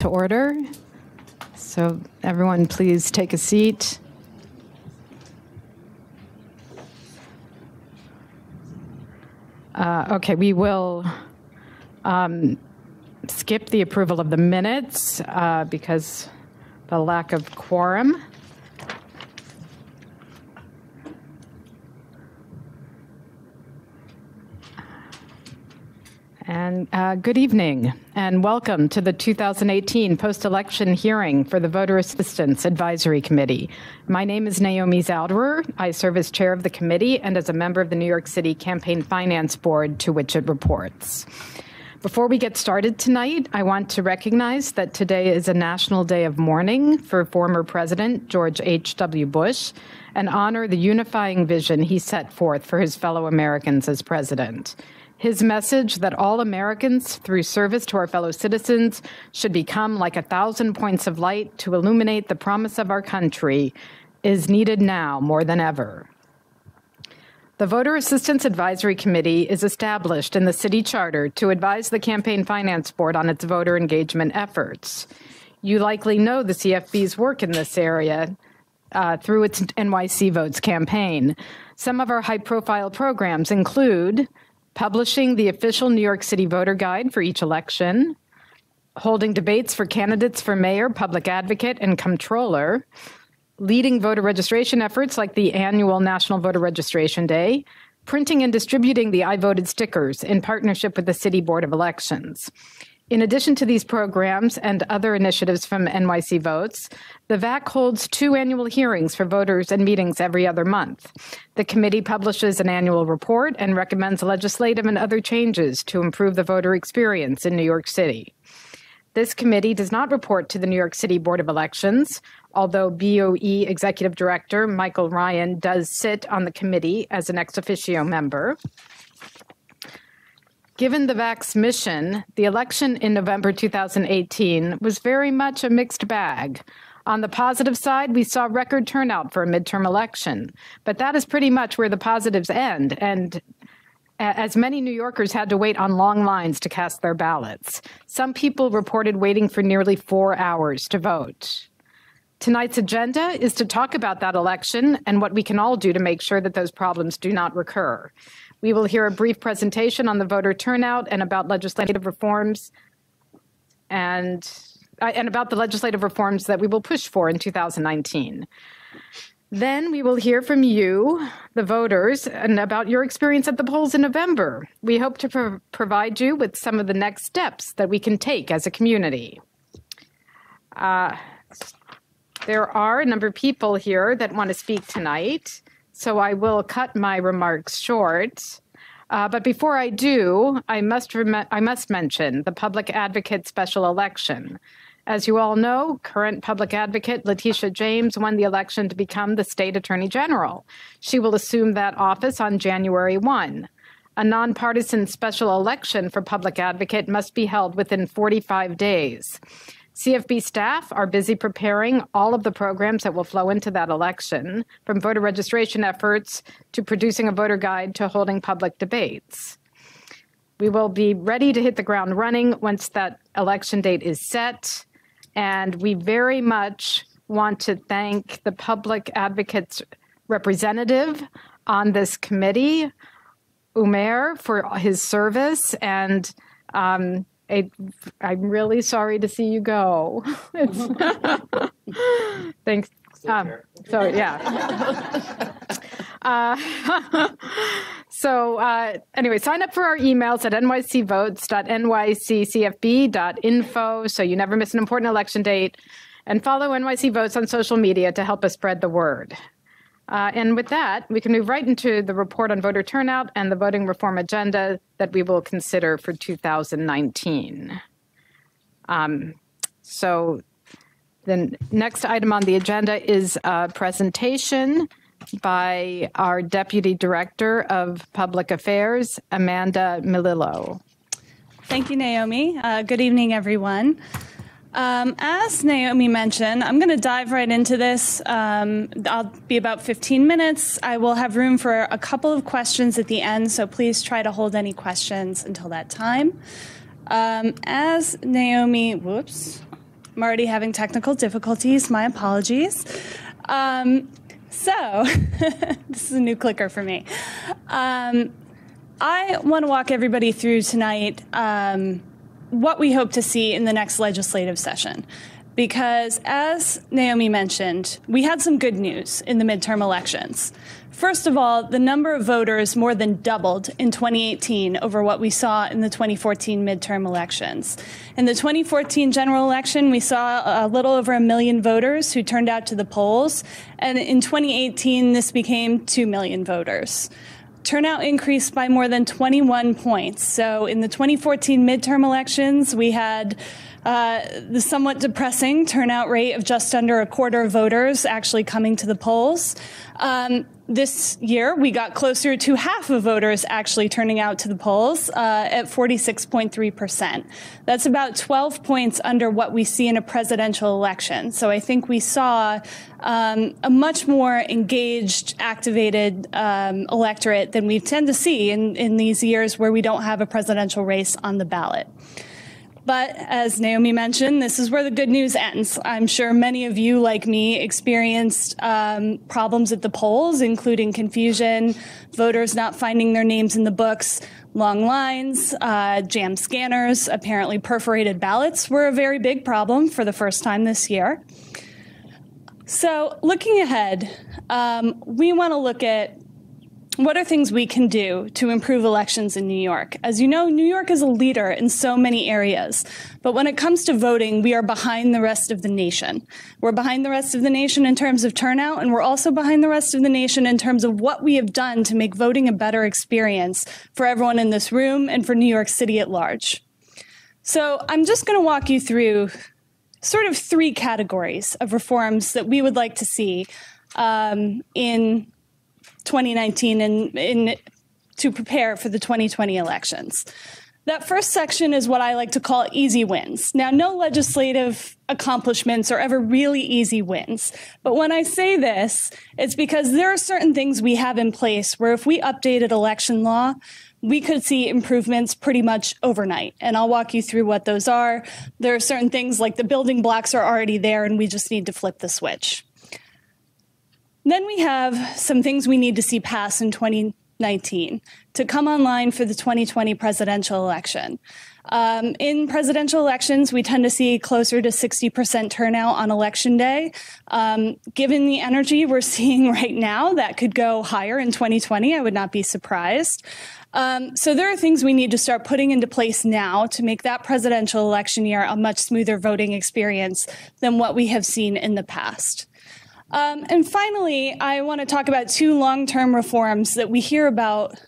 to order. So everyone, please take a seat. Okay, we will skip the approval of the minutes because the lack of quorum. And good evening, and welcome to the 2018 post-election hearing for the Voter Assistance Advisory Committee. My name is Naomi Zauderer. I serve as chair of the committee and as a member of the New York City Campaign Finance Board, to which it reports. Before we get started tonight, I want to recognize that today is a national day of mourning for former President George H.W. Bush and honor the unifying vision he set forth for his fellow Americans as president. His message that all Americans, through service to our fellow citizens, should become like 1,000 points of light to illuminate the promise of our country is needed now more than ever. The Voter Assistance Advisory Committee is established in the city charter to advise the Campaign Finance Board on its voter engagement efforts. You likely know the CFB's work in this area through its NYC Votes campaign. Some of our high-profile programs include publishing the official New York City voter guide for each election, holding debates for candidates for mayor, public advocate, and comptroller, leading voter registration efforts like the annual National Voter Registration Day, printing and distributing the I Voted stickers in partnership with the City Board of Elections. In addition to these programs and other initiatives from NYC Votes, the VAAC holds 2 annual hearings for voters and meetings every other month. The committee publishes an annual report and recommends legislative and other changes to improve the voter experience in New York City. This committee does not report to the New York City Board of Elections, although BOE Executive Director Michael Ryan does sit on the committee as an ex officio member. Given the VAAC's mission, the election in November 2018 was very much a mixed bag. On the positive side, we saw record turnout for a midterm election, but that is pretty much where the positives end, and as many New Yorkers had to wait on long lines to cast their ballots. Some people reported waiting for nearly 4 hours to vote. Tonight's agenda is to talk about that election and what we can all do to make sure that those problems do not recur. We will hear a brief presentation on the voter turnout and about legislative reforms and about the legislative reforms that we will push for in 2019. Then we will hear from you, the voters, and about your experience at the polls in November. We hope to provide you with some of the next steps that we can take as a community. There are a number of people here that want to speak tonight, so I will cut my remarks short. But before I do, I must mention the Public Advocate Special Election. As you all know, current Public Advocate Letitia James won the election to become the State Attorney General. She will assume that office on January 1. A nonpartisan special election for Public Advocate must be held within 45 days. CFB staff are busy preparing all of the programs that will flow into that election, from voter registration efforts to producing a voter guide to holding public debates. We will be ready to hit the ground running once that election date is set, and we very much want to thank the Public Advocates representative on this committee, Umair, for his service, and I'm really sorry to see you go. Thanks. So, yeah. Anyway, sign up for our emails at nycvotes.nyccfb.info so you never miss an important election date, and follow NYC Votes on social media to help us spread the word. And with that, we can move right into the report on voter turnout and the voting reform agenda that we will consider for 2019. So the next item on the agenda is a presentation by our Deputy Director of Public Affairs, Amanda Melillo. Thank you, Naomi. Good evening, everyone. As Naomi mentioned, I'm going to dive right into this. I'll be about 15 minutes. I will have room for a couple of questions at the end, so please try to hold any questions until that time. As Naomi, I'm already having technical difficulties. My apologies. So this is a new clicker for me. I want to walk everybody through tonight what we hope to see in the next legislative session. Because as Naomi mentioned, we had some good news in the midterm elections. First of all, the number of voters more than doubled in 2018 over what we saw in the 2014 midterm elections. In the 2014 general election, we saw a little over 1 million voters who turned out to the polls. And in 2018, this became 2 million voters. Turnout increased by more than 21 points. So in the 2014 midterm elections, we had the somewhat depressing turnout rate of just under a quarter of voters actually coming to the polls. This year, we got closer to half of voters actually turning out to the polls at 46.3%. That's about 12 points under what we see in a presidential election. So I think we saw a much more engaged, activated electorate than we tend to see in these years where we don't have a presidential race on the ballot. But as Naomi mentioned, this is where the good news ends. I'm sure many of you, like me, experienced problems at the polls, including confusion, voters not finding their names in the books, long lines, jammed scanners. Apparently perforated ballots were a very big problem for the first time this year. So looking ahead, we want to look at what are things we can do to improve elections in New York? As you know, New York is a leader in so many areas. But when it comes to voting, we are behind the rest of the nation. We're behind the rest of the nation in terms of turnout, and we're also behind the rest of the nation in terms of what we have done to make voting a better experience for everyone in this room and for New York City at large. So I'm just going to walk you through sort of 3 categories of reforms that we would like to see in 2019 and to prepare for the 2020 elections. That first section is what I like to call easy wins. Now, no legislative accomplishments are ever really easy wins. But when I say this, it's because there are certain things we have in place where if we updated election law, we could see improvements pretty much overnight. And I'll walk you through what those are. There are certain things like the building blocks are already there and we just need to flip the switch. Then we have some things we need to see pass in 2019 to come online for the 2020 presidential election. In presidential elections, we tend to see closer to 60% turnout on election day. Given the energy we're seeing right now, that could go higher in 2020. I would not be surprised. So there are things we need to start putting into place now to make that presidential election year a much smoother voting experience than what we have seen in the past. And finally, I want to talk about 2 long-term reforms that we hear about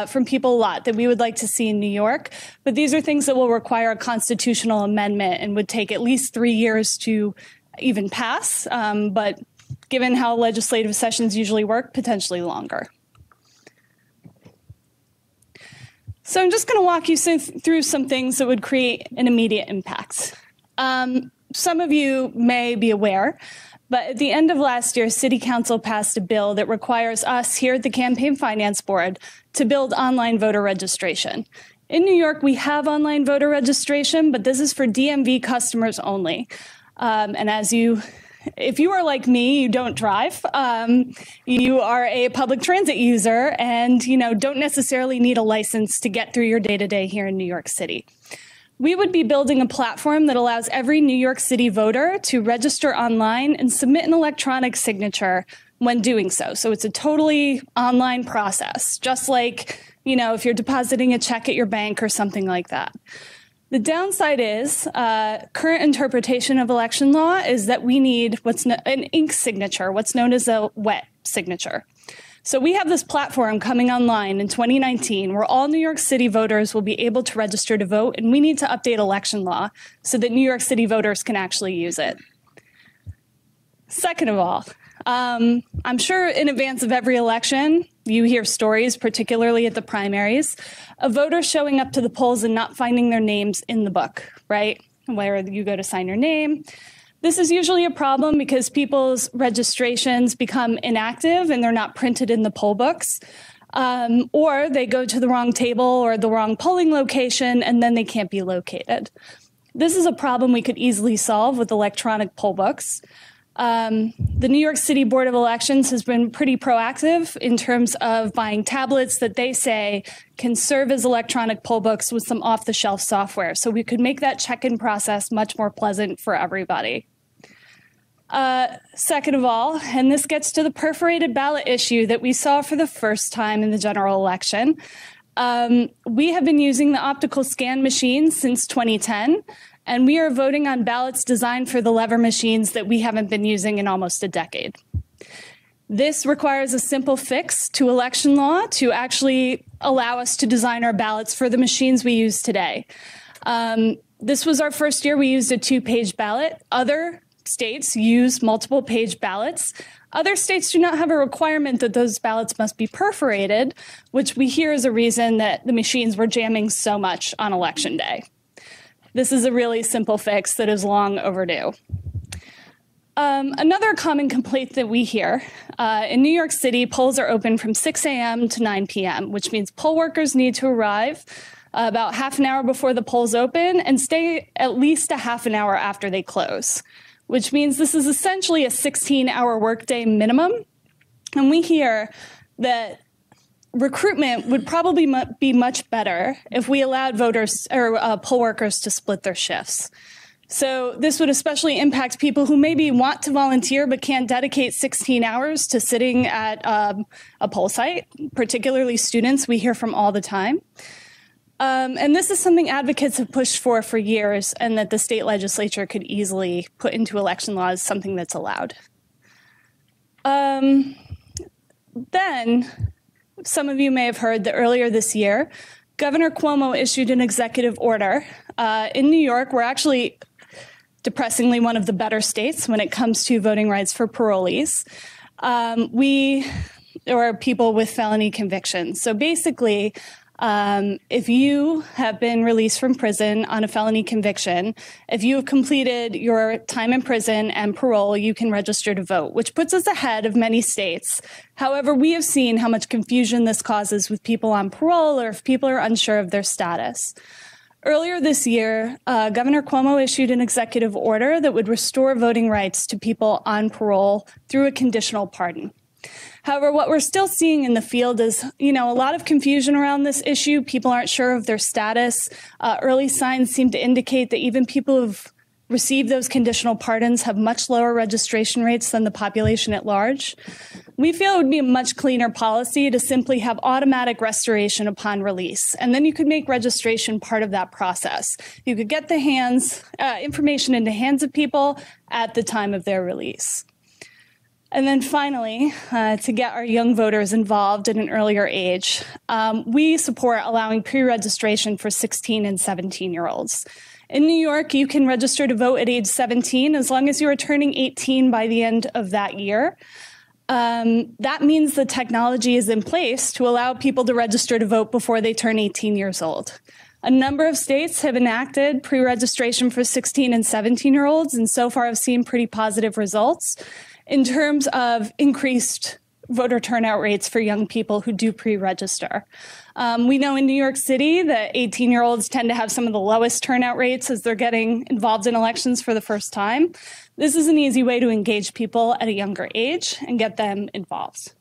from people a lot that we would like to see in New York. But these are things that will require a constitutional amendment and would take at least 3 years to even pass. But given how legislative sessions usually work, potentially longer. So I'm just going to walk you through some things that would create an immediate impact. Some of you may be aware, but at the end of last year, City Council passed a bill that requires us here at the Campaign Finance Board to build online voter registration. In New York, we have online voter registration, but this is for DMV customers only. And if you are like me, you don't drive, you are a public transit user and don't necessarily need a license to get through your day-to-day here in New York City. We would be building a platform that allows every New York City voter to register online and submit an electronic signature when doing so. So it's a totally online process, just like, if you're depositing a check at your bank or something like that. The downside is current interpretation of election law is that we need an ink signature, what's known as a wet signature. So we have this platform coming online in 2019 where all New York City voters will be able to register to vote, and we need to update election law so that New York City voters can actually use it. Second of all, I'm sure in advance of every election, you hear stories, particularly at the primaries, of voters showing up to the polls and not finding their names in the book, right? Where you go to sign your name. This is usually a problem because people's registrations become inactive and they're not printed in the poll books, or they go to the wrong table or the wrong polling location and then they can't be located. This is a problem we could easily solve with electronic poll books. The New York City Board of Elections has been pretty proactive in terms of buying tablets that they say can serve as electronic poll books with some off-the-shelf software. So we could make that check-in process much more pleasant for everybody. Second of all, and this gets to the perforated ballot issue that we saw for the first time in the general election, we have been using the optical scan machines since 2010. And we are voting on ballots designed for the lever machines that we haven't been using in almost a decade. This requires a simple fix to election law to actually allow us to design our ballots for the machines we use today. This was our first year we used a 2-page ballot. Other states use multiple page ballots. Other states do not have a requirement that those ballots must be perforated, which we hear is a reason that the machines were jamming so much on election day. This is a really simple fix that is long overdue. Another common complaint that we hear, in New York City, polls are open from 6 a.m. to 9 p.m., which means poll workers need to arrive about half an hour before the polls open and stay at least a half an hour after they close, which means this is essentially a 16-hour workday minimum. And we hear that recruitment would probably be much better if we allowed voters or poll workers to split their shifts. So this would especially impact people who maybe want to volunteer but can't dedicate 16 hours to sitting at a poll site, particularly students we hear from all the time. And this is something advocates have pushed for years, and that the state legislature could easily put into election laws, something that's allowed. Then, some of you may have heard that earlier this year, Governor Cuomo issued an executive order. In New York, we're actually depressingly one of the better states when it comes to voting rights for parolees. Or people with felony convictions. So basically, if you have been released from prison on a felony conviction, if you have completed your time in prison and parole, you can register to vote, which puts us ahead of many states. However, we have seen how much confusion this causes with people on parole or if people are unsure of their status. Earlier this year, Governor Cuomo issued an executive order that would restore voting rights to people on parole through a conditional pardon. However, what we're still seeing in the field is, a lot of confusion around this issue. People aren't sure of their status. Early signs seem to indicate that even people who've received those conditional pardons have much lower registration rates than the population at large. We feel it would be a much cleaner policy to simply have automatic restoration upon release, and then you could make registration part of that process. You could get the information into hands of people at the time of their release. And then finally, to get our young voters involved at an earlier age, we support allowing pre-registration for 16 and 17-year-olds. In New York, you can register to vote at age 17 as long as you are turning 18 by the end of that year. That means the technology is in place to allow people to register to vote before they turn 18 years old. A number of states have enacted pre-registration for 16 and 17-year-olds, and so far have seen pretty positive results in terms of increased voter turnout rates for young people who do pre-register. We know in New York City that 18-year-olds tend to have some of the lowest turnout rates as they're getting involved in elections for the first time. This is an easy way to engage people at a younger age and get them involved.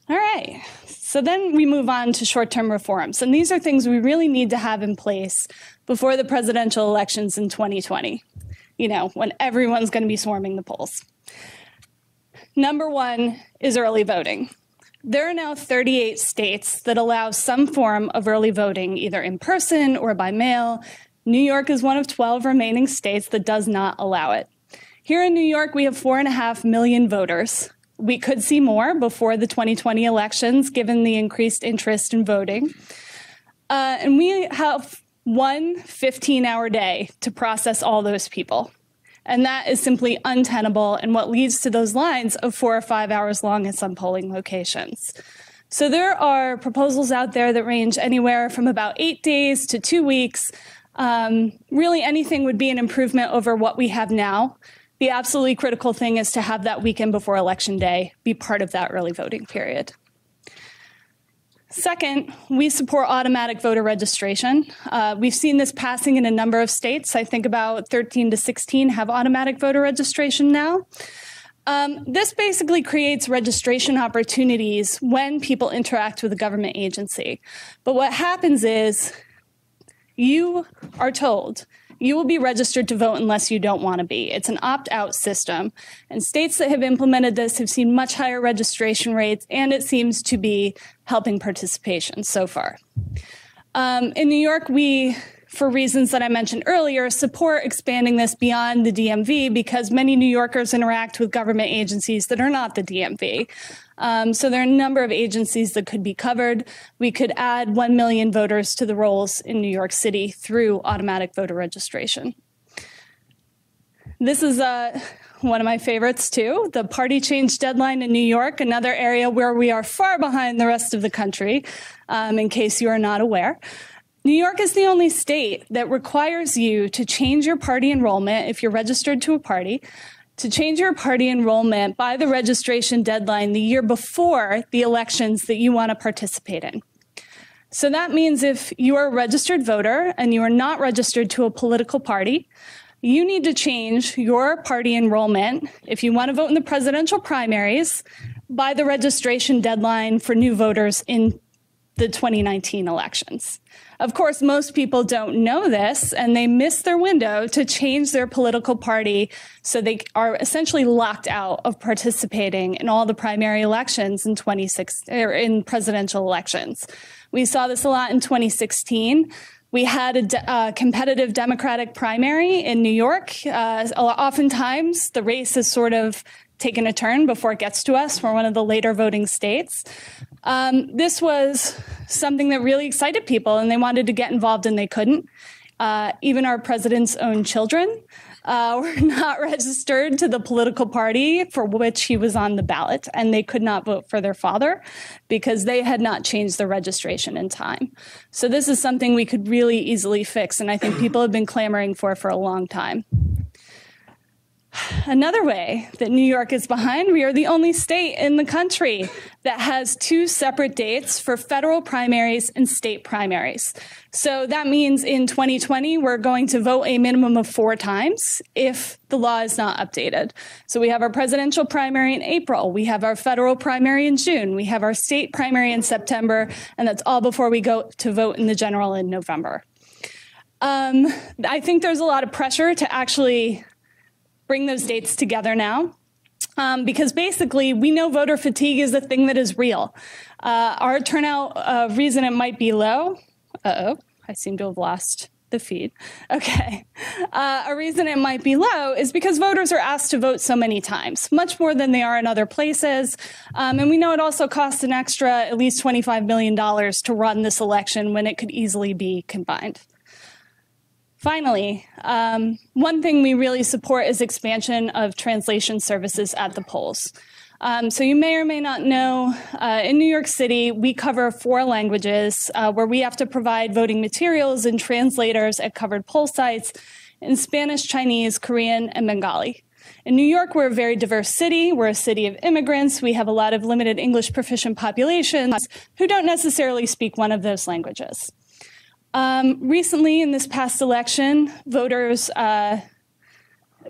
All right, so then we move on to short-term reforms. And these are things we really need to have in place before the presidential elections in 2020. When everyone's going to be swarming the polls. Number one is early voting. There are now 38 states that allow some form of early voting, either in person or by mail. New York is one of 12 remaining states that does not allow it. Here in New York, we have 4.5 million voters. We could see more before the 2020 elections, given the increased interest in voting. And we have one 15-hour day to process all those people. And that is simply untenable and what leads to those lines of 4 or 5 hours long at some polling locations. So there are proposals out there that range anywhere from about 8 days to 2 weeks. Really anything would be an improvement over what we have now. The absolutely critical thing is to have that weekend before Election Day be part of that early voting period. Second, we support automatic voter registration. We've seen this passing in a number of states. I think about 13 to 16 have automatic voter registration now. This basically creates registration opportunities when people interact with a government agency. But what happens is you are told you will be registered to vote unless you don't want to be. It's an opt-out system. And states that have implemented this have seen much higher registration rates, and it seems to be helping participation so far. In New York, we, for reasons that I mentioned earlier, support expanding this beyond the DMV because many New Yorkers interact with government agencies that are not the DMV. So there are a number of agencies that could be covered. We could add 1 million voters to the rolls in New York City through automatic voter registration. This is one of my favorites too, the party change deadline in New York, another area where we are far behind the rest of the country, in case you are not aware. New York is the only state that requires you to change your party enrollment if you're registered to a party, to change your party enrollment by the registration deadline the year before the elections that you want to participate in. So that means if you are a registered voter and you are not registered to a political party, you need to change your party enrollment if you want to vote in the presidential primaries by the registration deadline for new voters in the 2019 elections. Of course, most people don't know this, and they miss their window to change their political party, so they are essentially locked out of participating in all the primary elections in in presidential elections. We saw this a lot in 2016. We had a competitive Democratic primary in New York. Oftentimes, the race has sort of taken a turn before it gets to us. We're one of the later voting states. This was something that really excited people, and they wanted to get involved, and they couldn't. Even our president's own children were not registered to the political party for which he was on the ballot, and they could not vote for their father because they had not changed their registration in time. So this is something we could really easily fix, and I think people have been clamoring for a long time. Another way that New York is behind, we are the only state in the country that has 2 separate dates for federal primaries and state primaries. So that means in 2020, we're going to vote a minimum of 4 times if the law is not updated. So we have our presidential primary in April, we have our federal primary in June, we have our state primary in September, and that's all before we go to vote in the general in November. I think there's a lot of pressure to actually bring those dates together now, because basically we know voter fatigue is a thing that is real. Our turnout reason it might be low, I seem to have lost the feed. Okay. A reason it might be low is because voters are asked to vote so many times, much more than they are in other places. And we know it also costs an extra at least $25 million to run this election when it could easily be combined. Finally, one thing we really support is expansion of translation services at the polls. So you may or may not know, in New York City, we cover 4 languages where we have to provide voting materials and translators at covered poll sites in Spanish, Chinese, Korean, and Bengali. In New York, we're a very diverse city. We're a city of immigrants. We have a lot of limited English proficient populations who don't necessarily speak one of those languages. Recently, in this past election, voters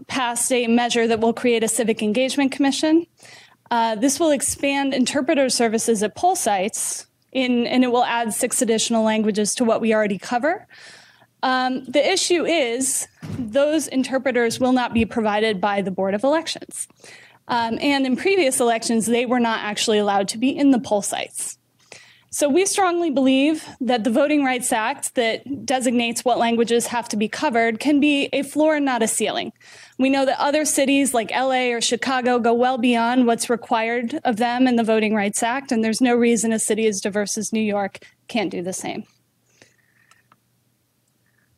passed a measure that will create a civic engagement commission. This will expand interpreter services at poll sites, and it will add 6 additional languages to what we already cover. The issue is those interpreters will not be provided by the Board of Elections. And in previous elections, they were not actually allowed to be in the poll sites. So we strongly believe that the Voting Rights Act that designates what languages have to be covered can be a floor and not a ceiling. We know that other cities like LA or Chicago go well beyond what's required of them in the Voting Rights Act, and there's no reason a city as diverse as New York can't do the same.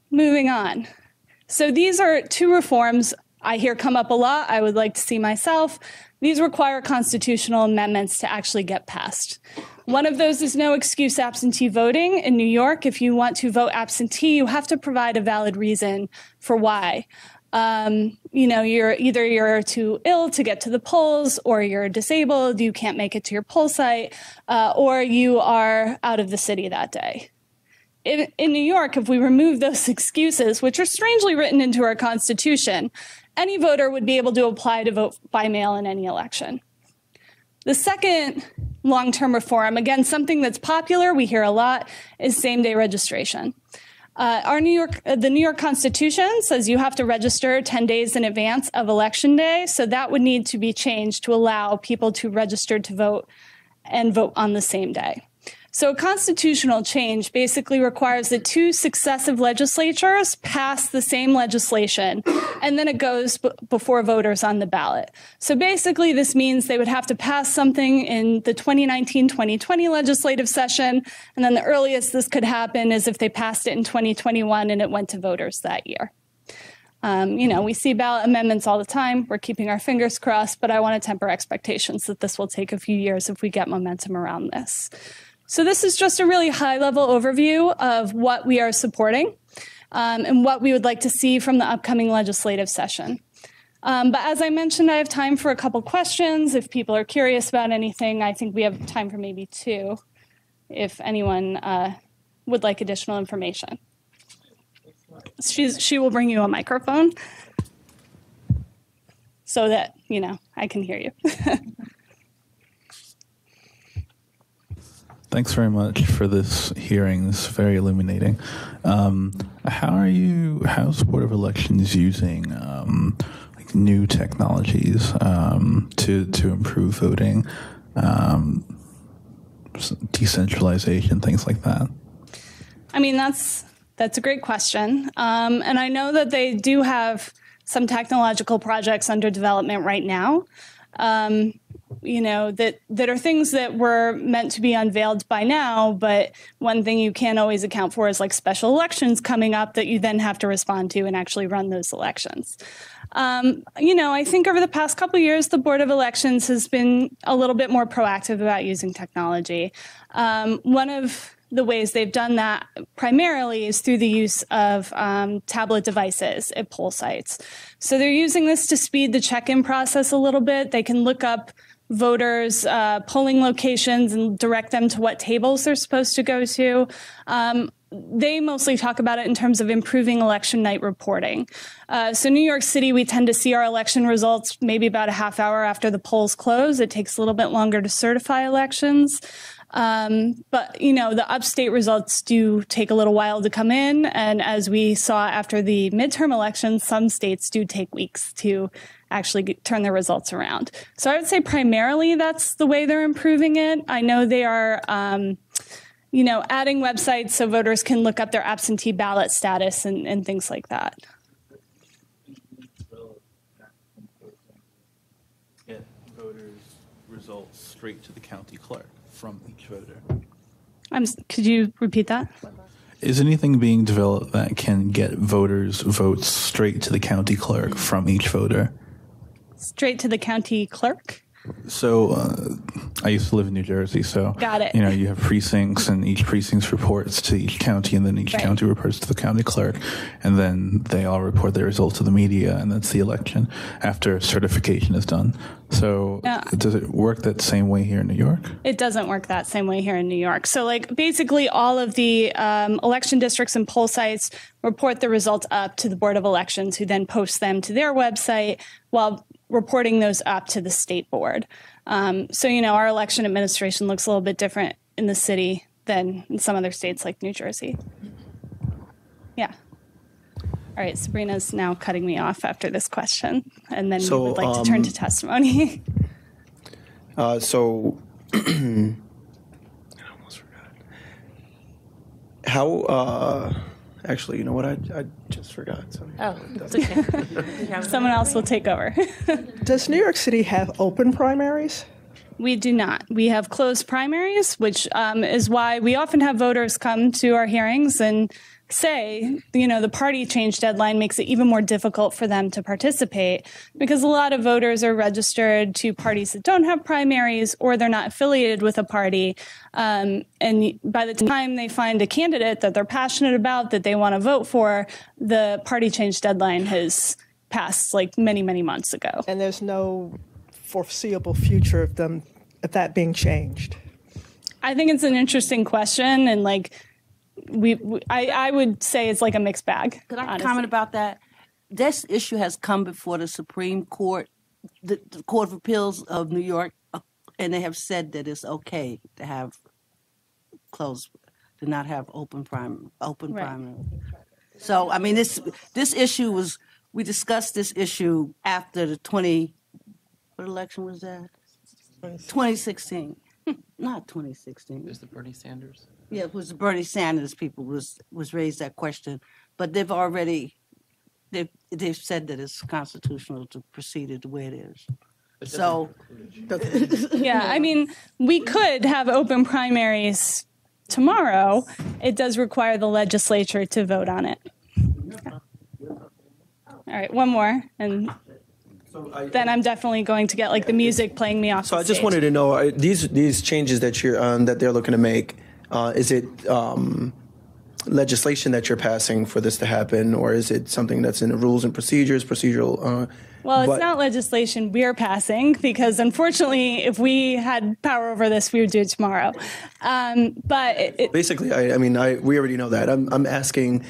Moving on. So these are 2 reforms I hear come up a lot. I would like to see myself. These require constitutional amendments to actually get passed. One of those is no excuse absentee voting. In New York, if you want to vote absentee, you have to provide a valid reason for why. you're too ill to get to the polls, or you're disabled, you can't make it to your poll site, or you are out of the city that day. In New York, if we remove those excuses, which are strangely written into our Constitution, any voter would be able to apply to vote by mail in any election. The second long-term reform, again, something that's popular, we hear a lot, is same-day registration. The New York Constitution says you have to register 10 days in advance of Election Day, so that would need to be changed to allow people to register to vote and vote on the same day. So a constitutional change basically requires that two successive legislatures pass the same legislation, and then it goes before voters on the ballot. So basically this means they would have to pass something in the 2019-2020 legislative session, and then the earliest this could happen is if they passed it in 2021 and it went to voters that year. We see ballot amendments all the time. We're keeping our fingers crossed, but I want to temper expectations that this will take a few years if we get momentum around this. So this is just a really high-level overview of what we are supporting and what we would like to see from the upcoming legislative session. But as I mentioned, I have time for a couple questions. If people are curious about anything, I think we have time for maybe two, if anyone would like additional information. She will bring you a microphone so that, I can hear you. Thanks very much for this hearing. This is very illuminating. How's Board of Elections using new technologies to improve voting, decentralization, things like that? I mean, that's a great question. And I know that they do have some technological projects under development right now. That are things that were meant to be unveiled by now, but one thing you can't always account for is like special elections coming up that you then have to respond to and actually run those elections. I think over the past couple of years, the Board of Elections has been a little bit more proactive about using technology. One of the ways they've done that primarily is through the use of tablet devices at poll sites. So they're using this to speed the check-in process a little bit. They can look up voters' polling locations and direct them to what tables they're supposed to go to. They mostly talk about it in terms of improving election night reporting. So New York City, we tend to see our election results maybe about a half hour after the polls close. It takes a little bit longer to certify elections. But the upstate results do take a little while to come in. And as we saw after the midterm elections, some states do take weeks to actually turn their results around. So I would say primarily that's the way they're improving it. I know they are, adding websites so voters can look up their absentee ballot status and things like that. Get voters' results straight to the county clerk from each voter. Could you repeat that? Is anything being developed that can get voters' votes straight to the county clerk from each voter? Straight to the county clerk? So I used to live in New Jersey, so got it. You have precincts, and each precinct reports to each county, and then each county reports to the county clerk, and then they all report their results to the media, and that's the election after certification is done. So does it work that same way here in New York? It doesn't work that same way here in New York. So basically all of the election districts and poll sites report the results up to the Board of Elections, who then posts them to their website while reporting those up to the state board. Our election administration looks a little bit different in the city than in some other states like New Jersey. Yeah. All right, Sabrina's now cutting me off after this question, and then we would like to turn to testimony. I almost forgot. Actually, you know what? I just forgot. So That's okay. Someone else will take over. Does New York City have open primaries? We do not. We have closed primaries, which is why we often have voters come to our hearings and say, the party change deadline makes it even more difficult for them to participate, because a lot of voters are registered to parties that don't have primaries, or they're not affiliated with a party. And by the time they find a candidate that they're passionate about, that they want to vote for, the party change deadline has passed like many, many months ago. And there's no foreseeable future of that being changed. I think it's an interesting question, and like I would say it's like a mixed bag. Could I honestly. comment about that? This issue has come before the Supreme Court, the Court of Appeals of New York, and they have said that it's okay to have closed, to not have open primary. So I mean, this issue was, we discussed this issue after the what election was that? 2016. Not 2016. It was the Bernie Sanders. Yeah, it was the Bernie Sanders people was raised that question, but they've said that it's constitutional to proceed it the way it is. So, yeah, I mean, we could have open primaries tomorrow. It does require the legislature to vote on it. All right, one more, and then I'm definitely going to get like the music playing me off. So the I just stage. wanted to know, these changes that that they're looking to make, is it legislation that you're passing for this to happen, or is it something that's in the rules and procedural? Well, it's not legislation we're passing, because unfortunately, if we had power over this, we would do it tomorrow. But basically, we already know that. I'm asking,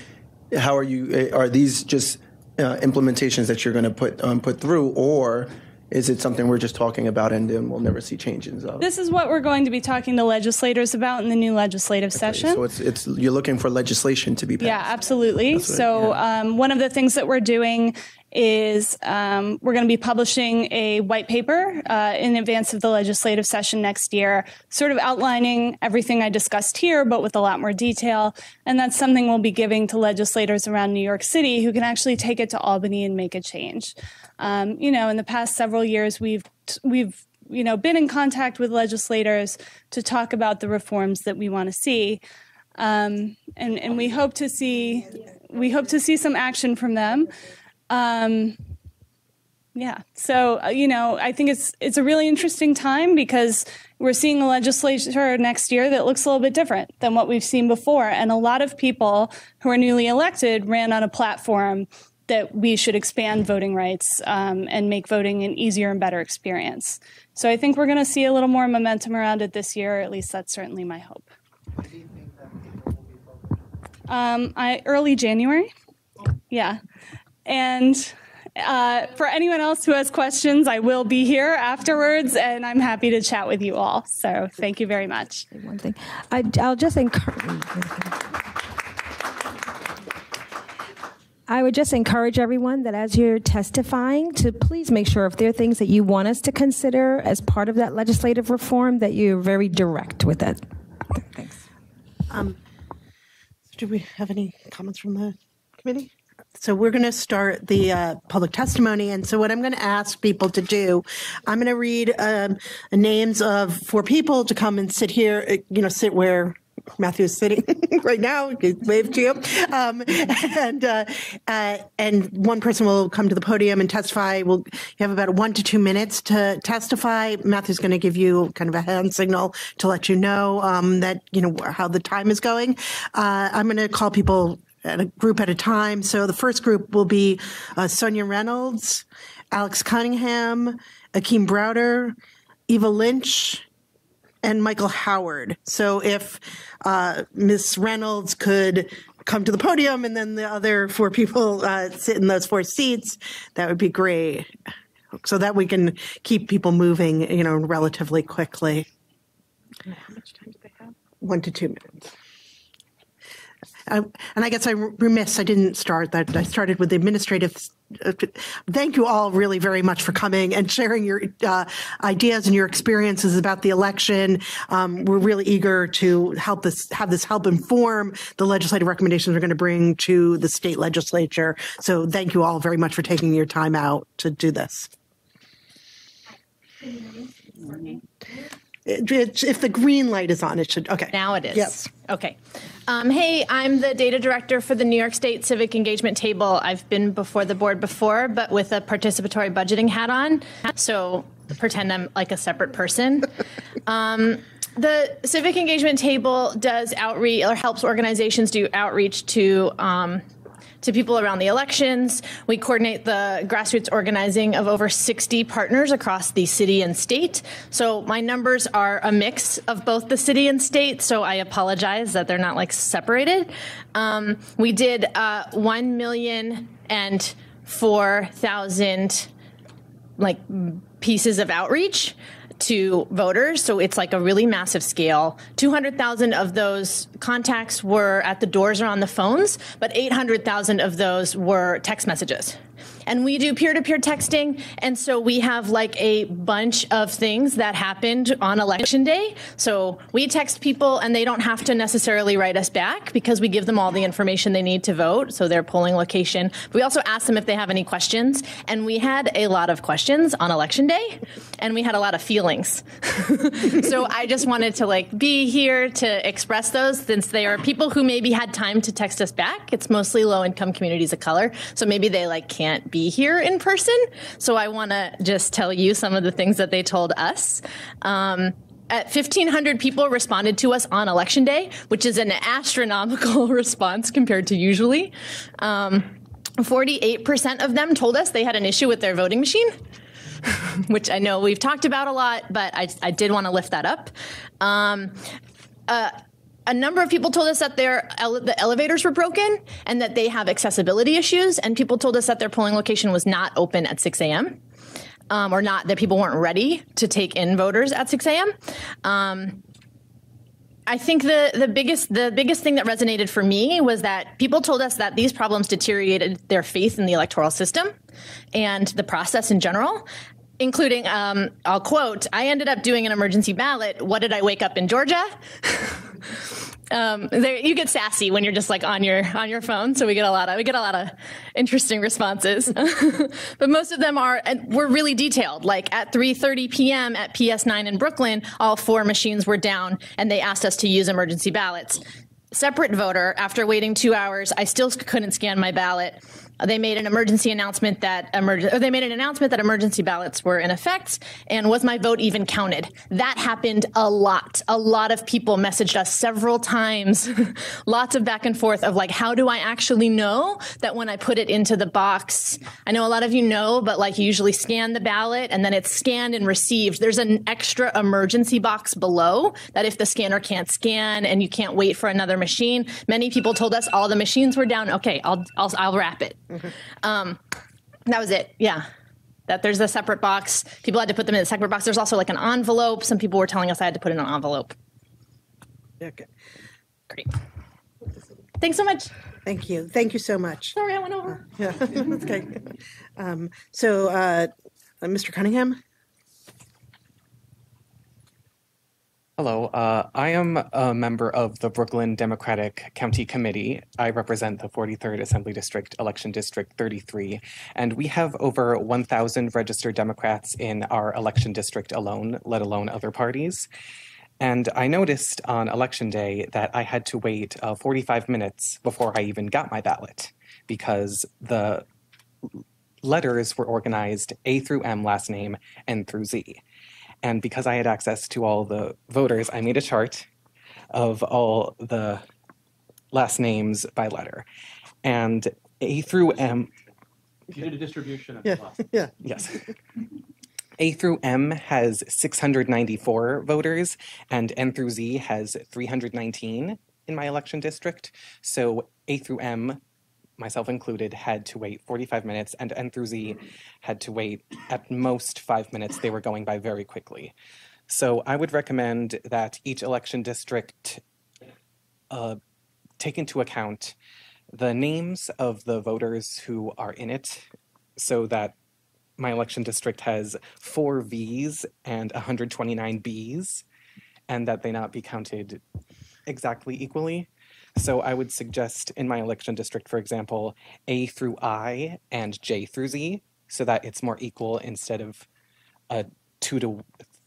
how are these just implementations that you're going to put through, or is it something we're just talking about and then we'll never see changes of? This is what we're going to be talking to legislators about in the new legislative session. So it's you're looking for legislation to be passed. Yeah, absolutely. One of the things that we're doing is we're going to be publishing a white paper in advance of the legislative session next year, sort of outlining everything I discussed here, but with a lot more detail. And that's something we'll be giving to legislators around New York City who can actually take it to Albany and make a change. In the past several years, we've been in contact with legislators to talk about the reforms that we want to see. And we hope to see some action from them. So, I think it's a really interesting time, because we're seeing a legislature next year that looks a little bit different than what we've seen before. And a lot of people who are newly elected ran on a platform that we should expand voting rights and make voting an easier and better experience. So I think we're going to see a little more momentum around it this year, or at least that's certainly my hope. Early January. Yeah. And for anyone else who has questions, I will be here afterwards, and I'm happy to chat with you all. So thank you very much. One thing, I'll just encourage. I would just encourage everyone that as you're testifying to please make sure if there are things that you want us to consider as part of that legislative reform, that you're very direct with it. Thanks. Do we have any comments from the committee? So we're going to start the public testimony. And so what I'm going to ask people to do, I'm going to read names of 4 people to come and sit here, sit where Matthew is sitting right now, wave to you. And one person will come to the podium and testify. You have about 1 to 2 minutes to testify. Matthew's going to give you kind of a hand signal to let you know that, how the time is going. I'm going to call people at a group at a time. So the first group will be Sonia Reynolds, Alex Cunningham, Akeem Browder, Eva Lynch, and Michael Howard. So if Ms. Reynolds could come to the podium and then the other 4 people sit in those 4 seats, that would be great. So that we can keep people moving, relatively quickly. How much time do they have? 1 to 2 minutes. And I guess I'm remiss, I didn't start that. I started with the administrative. Thank you all really very much for coming and sharing your ideas and your experiences about the election. We're really eager to have this help inform the legislative recommendations we're going to bring to the state legislature. So thank you all very much for taking your time out to do this. If the green light is on, it should, okay. Now it is. Yes. Okay. Hey, I'm the data director for the New York State Civic Engagement Table. I've been before the board before, but with a participatory budgeting hat on. So pretend I'm like a separate person. The Civic Engagement Table does outreach or helps organizations do outreach to to people around the elections. We coordinate the grassroots organizing of over 60 partners across the city and state. So my numbers are a mix of both the city and state, so I apologize that they're not like separated. We did 1,004,000 like pieces of outreach to voters, so it's like a really massive scale. 200,000 of those contacts were at the doors or on the phones, but 800,000 of those were text messages. And we do peer-to-peer texting, and so we have like a bunch of things that happened on election day. So we text people, and they don't have to necessarily write us back because we give them all the information they need to vote, so their polling location. We also ask them if they have any questions, and we had a lot of questions on election day, and we had a lot of feelings. So I just wanted to like be here to express those, since they are people who maybe had time to text us back. It's mostly low-income communities of color, so maybe they like can't be here in person. So I want to just tell you some of the things that they told us. 1,500 people responded to us on election day, which is an astronomical response compared to usually. 48% of them told us they had an issue with their voting machine, which I know we've talked about a lot, but I did want to lift that up. A number of people told us that the elevators were broken and that they have accessibility issues, and people told us that their polling location was not open at 6 a.m. Or not, that people weren't ready to take in voters at 6 a.m. I think the biggest thing that resonated for me was that people told us that these problems deteriorated their faith in the electoral system and the process in general, including, I'll quote, "I ended up doing an emergency ballot. What did I wake up in Georgia?" You get sassy when you're just like on your phone, so we get a lot of interesting responses. But most of them were really detailed. Like at 3:30 p.m. at PS9 in Brooklyn, all 4 machines were down, and they asked us to use emergency ballots. Separate voter, after waiting 2 hours, I still couldn't scan my ballot. They made an announcement that emergency ballots were in effect, and was my vote even counted? That happened a lot. A lot of people messaged us several times, lots of back and forth of like, how do I actually know that when I put it into the box? I know a lot of you know, but like you usually scan the ballot and then it's scanned and received. There's an extra emergency box below that if the scanner can't scan and you can't wait for another machine. Many people told us all the machines were down. Okay, I'll wrap it. That was it. Yeah. That there's a separate box. People had to put them in a separate box. There's also like an envelope. Some people were telling us I had to put in an envelope. Okay. Great. Thanks so much. Thank you. Thank you so much. Sorry, I went over. Yeah, that's okay. Mr. Cunningham? Hello, I am a member of the Brooklyn Democratic County Committee. I represent the 43rd Assembly District, Election District 33, and we have over 1,000 registered Democrats in our election district alone, let alone other parties. And I noticed on election day that I had to wait 45 minutes before I even got my ballot, because the letters were organized A through M last name, N through Z. And because I had access to all the voters, I made a chart of all the last names by letter. And A through M... You did a distribution of the class. Yeah. Yes. A through M has 694 voters, and N through Z has 319 in my election district. So A through M, myself included, had to wait 45 minutes, and N through Z had to wait at most 5 minutes. They were going by very quickly. So I would recommend that each election district take into account the names of the voters who are in it, so that my election district has 4 Vs and 129 Bs, and that they not be counted exactly equally. So I would suggest in my election district, for example, A through I and J through Z, so that it's more equal instead of a 2 to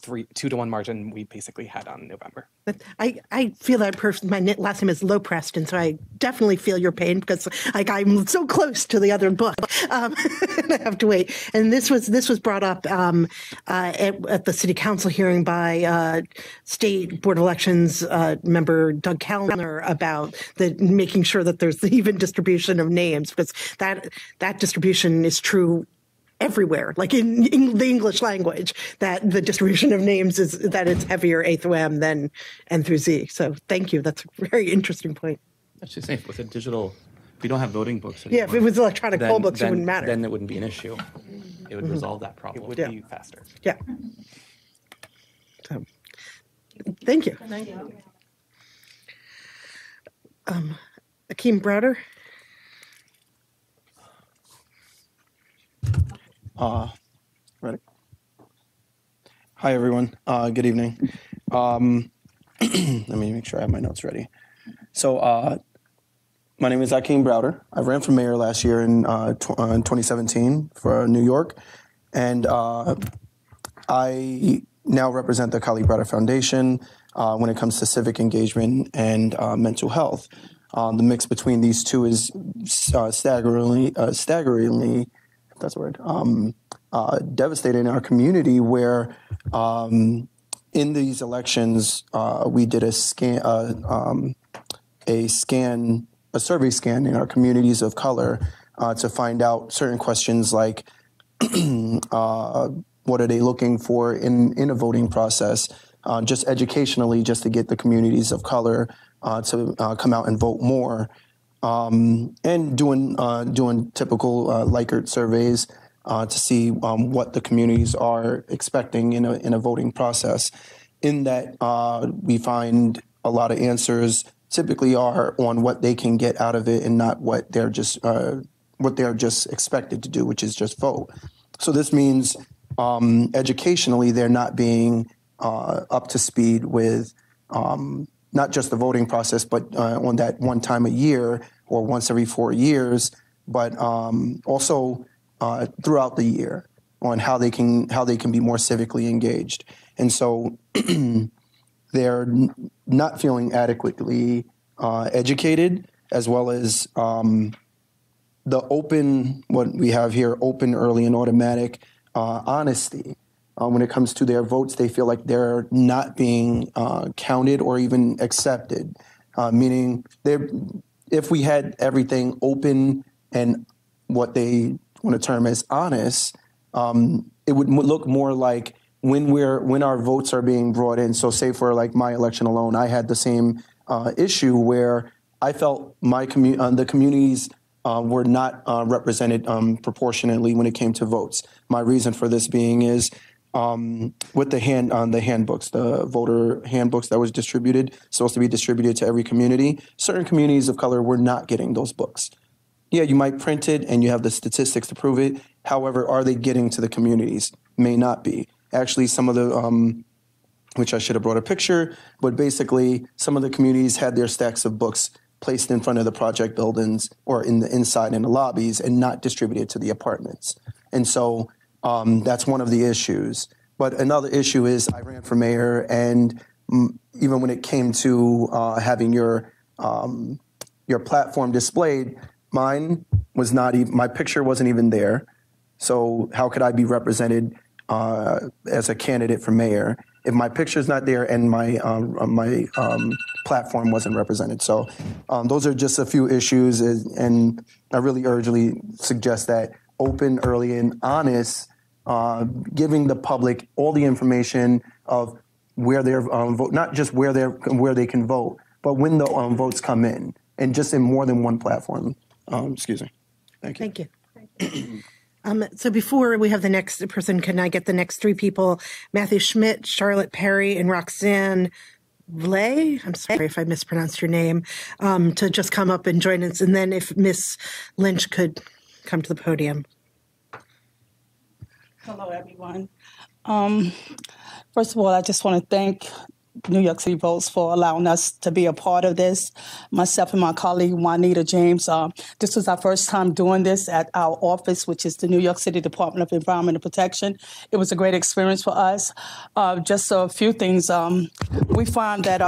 2-to-1 margin we basically had on November. But I feel that person. My last name is Low Preston, so I definitely feel your pain because I'm so close to the other book, and I have to wait. And this was brought up at the City Council hearing by State Board of Elections member Doug Kellner about making sure that there's the even distribution of names, because that distribution is true everywhere, like in the English language, that the distribution of names is that it's heavier A through M than N through Z. So thank you. That's a very interesting point. That's just saying, with a digital, if we don't have voting books anymore, yeah, if it was electronic poll books, it wouldn't matter. Then it wouldn't be an issue. It would resolve that problem. It would be faster. Yeah. So, thank you. Thank you. Akeem Browder. Ready? Hi, everyone. Good evening. Let me make sure I have my notes ready. So, my name is Akeem Browder. I ran for mayor last year in 2017 for New York, and I now represent the Kali Browder Foundation when it comes to civic engagement and mental health. The mix between these two is staggeringly, if that's a word, devastating in our community, where in these elections we did a survey scan in our communities of color to find out certain questions like what are they looking for in a voting process, just educationally, just to get the communities of color to come out and vote more, and doing typical Likert surveys to see what the communities are expecting in a voting process. In that, we find a lot of answers typically are on what they can get out of it and not what they're just expected to do, which is just vote. So this means educationally they're not being up to speed with not just the voting process, but on that one time a year or once every 4 years, but also throughout the year on how they can be more civically engaged. And so they're not feeling adequately educated, as well as the open, what we have here, open, early, and automatic honesty. When it comes to their votes, they feel like they're not being counted or even accepted, meaning if we had everything open and what they want to term as honest, it would look more like when our votes are being brought in. So say for like my election alone, I had the same issue where I felt the communities were not represented proportionately when it came to votes. My reason for this being is with the handbooks, the voter handbooks that was supposed to be distributed to every community, certain communities of color were not getting those books. Yeah, you might print it and you have the statistics to prove it. However, are they getting to the communities? May not be. Actually, some of the, which I should have brought a picture, but basically some of the communities had their stacks of books placed in front of the project buildings or in the inside in the lobbies and not distributed to the apartments. And so that's one of the issues. But another issue is I ran for mayor, and even when it came to having your platform displayed, mine was not even, my picture wasn't even there. So how could I be represented as a candidate for mayor if my picture's not there and my platform wasn't represented? So those are just a few issues, and I really urgently suggest that open, early, and honest, giving the public all the information of where their vote, not just where they can vote, but when the votes come in, and just in more than one platform. Excuse me. Thank you. Thank you. So before we have the next person, can I get the next three people? Matthew Schmidt, Charlotte Perry, and Roxanne Vlay. I'm sorry if I mispronounced your name, to just come up and join us. And then if Miss Lynch could come to the podium. Hello, everyone. First of all, I just want to thank New York City Votes for allowing us to be a part of this. Myself and my colleague Juanita James, this was our first time doing this at our office, which is the New York City Department of Environmental Protection. It was a great experience for us. Just a few things. We find that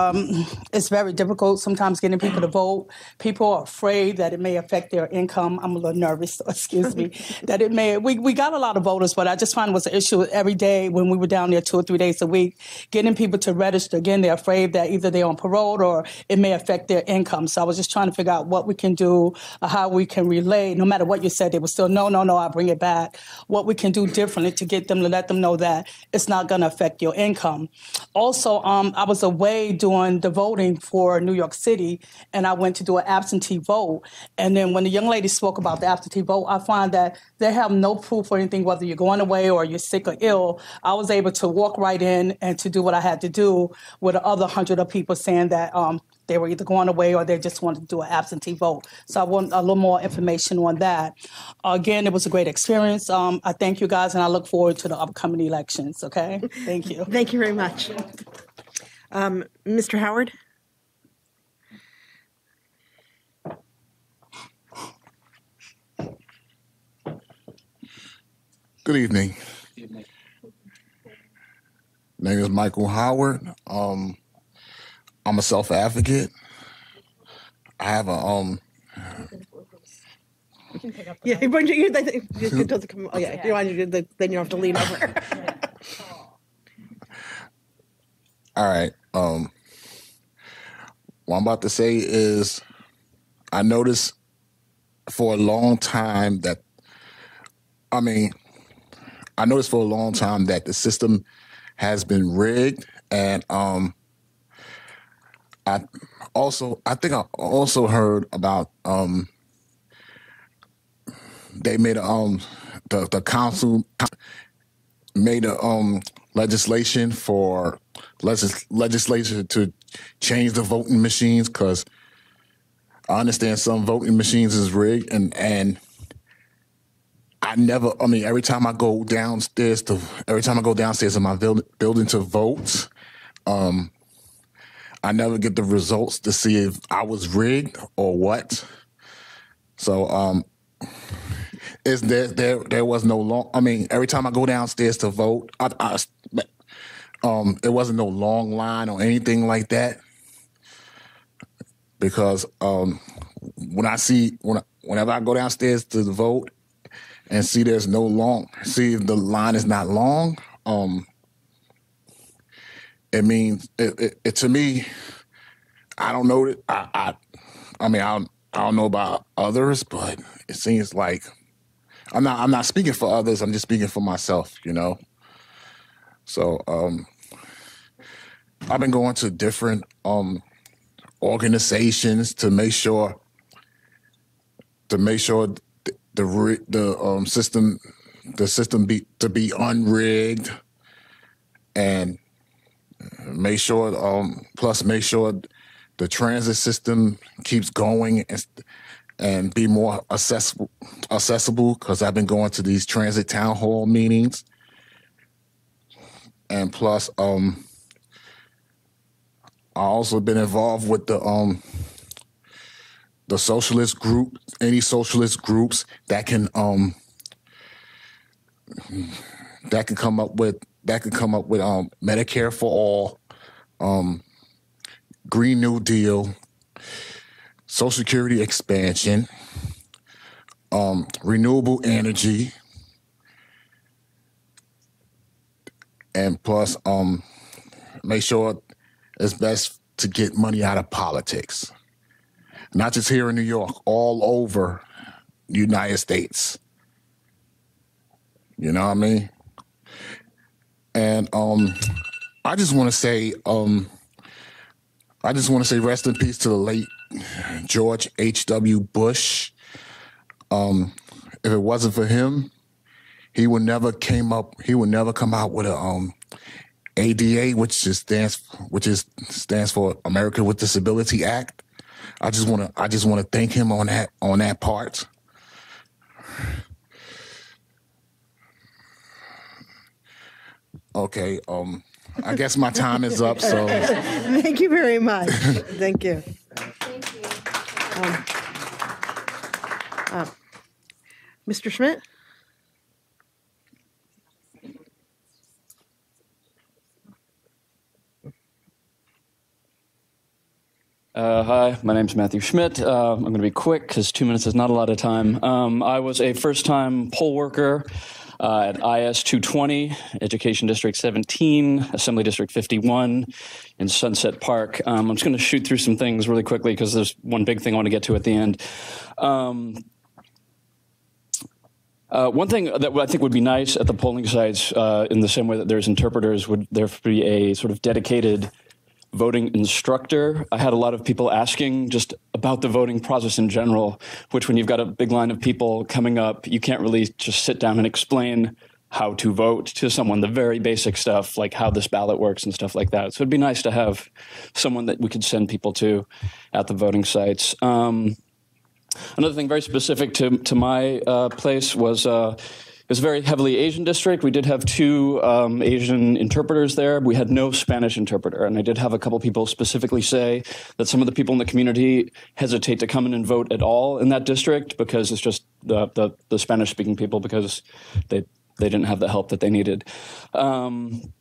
it's very difficult sometimes getting people to vote. People are afraid that it may affect their income. I'm a little nervous, so excuse me. That it may. We got a lot of voters, but I just find it was an issue every day when we were down there 2 or 3 days a week, getting people to register. Again, they're afraid that either they're on parole or it may affect their income. So I was just trying to figure out what we can do, how we can relay. No matter what you said, they were still, no, I'll bring it back. What we can do differently to get them, to let them know that it's not going to affect your income. Also, I was away doing the voting for New York City, and I went to do an absentee vote. And then when the young lady spoke about the absentee vote, I find that they have no proof or anything, whether you're going away or you're sick or ill. I was able to walk right in and to do what I had to do, with the other 100 of people saying that they were either going away or they just wanted to do an absentee vote. So I want a little more information on that. Again, it was a great experience. I thank you guys, and I look forward to the upcoming elections, okay? Thank you. Thank you very much. Mr. Howard? Good evening. My name is Michael Howard. I'm a self-advocate. I have a Yeah, then you don't have to lean over. All right. What I'm about to say is, I noticed for a long time that, I noticed for a long time that the system has been rigged, and I think I also heard about they made the council made a legislation for legislation to change the voting machines, because I understand some voting machines is rigged, and I never, every time I go downstairs in my building to vote, I never get the results to see if I was rigged or what. So, there was no long, every time I go downstairs to vote, it wasn't no long line or anything like that. Because, whenever I go downstairs to vote, and see if the line is not long, it means it to me. I don't know that I don't know about others, but it seems like I'm not speaking for others. I'm just speaking for myself, So I've been going to different organizations to make sure the system be unrigged, and make sure the transit system keeps going and be more accessible, because I've been going to these transit town hall meetings, and plus I also been involved with the socialist group, any socialist groups that can come up with Medicare for all, Green New Deal, Social Security expansion, renewable energy, and plus make sure it's best to get money out of politics. Not just here in New York, all over the United States. You know what I mean? And I just want to say rest in peace to the late George H.W. Bush. If it wasn't for him, he would never come out with a ADA, which stands for America with Disability Act. I just want to thank him on that part. Okay, I guess my time is up. So Thank you very much. Thank you. Mr. Schmidt? Hi, my name's Matthew Schmidt. I'm going to be quick because 2 minutes is not a lot of time. I was a first-time poll worker at IS 220, Education District 17, Assembly District 51 in Sunset Park. I'm just going to shoot through some things really quickly because there's one big thing I want to get to at the end. One thing that I think would be nice at the polling sites, in the same way that there's interpreters, would there be a sort of dedicated voting instructor. I had a lot of people asking just about the voting process in general, which when you've got a big line of people coming up, you can't really just sit down and explain how to vote to someone, the very basic stuff, like how this ballot works and stuff like that. So it'd be nice to have someone that we could send people to at the voting sites. Another thing very specific to my place was it was a very heavily Asian district. We did have 2 Asian interpreters there. We had no Spanish interpreter. And I did have a couple people specifically say that some of the people in the community hesitate to come in and vote at all in that district because it's just the Spanish-speaking people, because they didn't have the help that they needed. One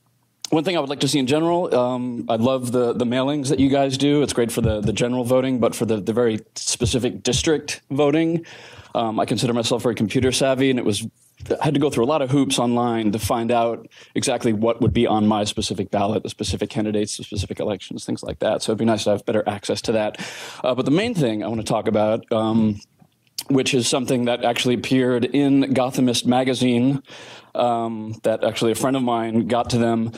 thing I would like to see in general, I love the mailings that you guys do. It's great for the general voting, but for the very specific district voting, I consider myself very computer savvy, and I had to go through a lot of hoops online to find out exactly what would be on my specific ballot, the specific candidates, the specific elections, things like that. So it'd be nice to have better access to that. But the main thing I want to talk about, which is something that actually appeared in Gothamist magazine, that actually a friend of mine got to them,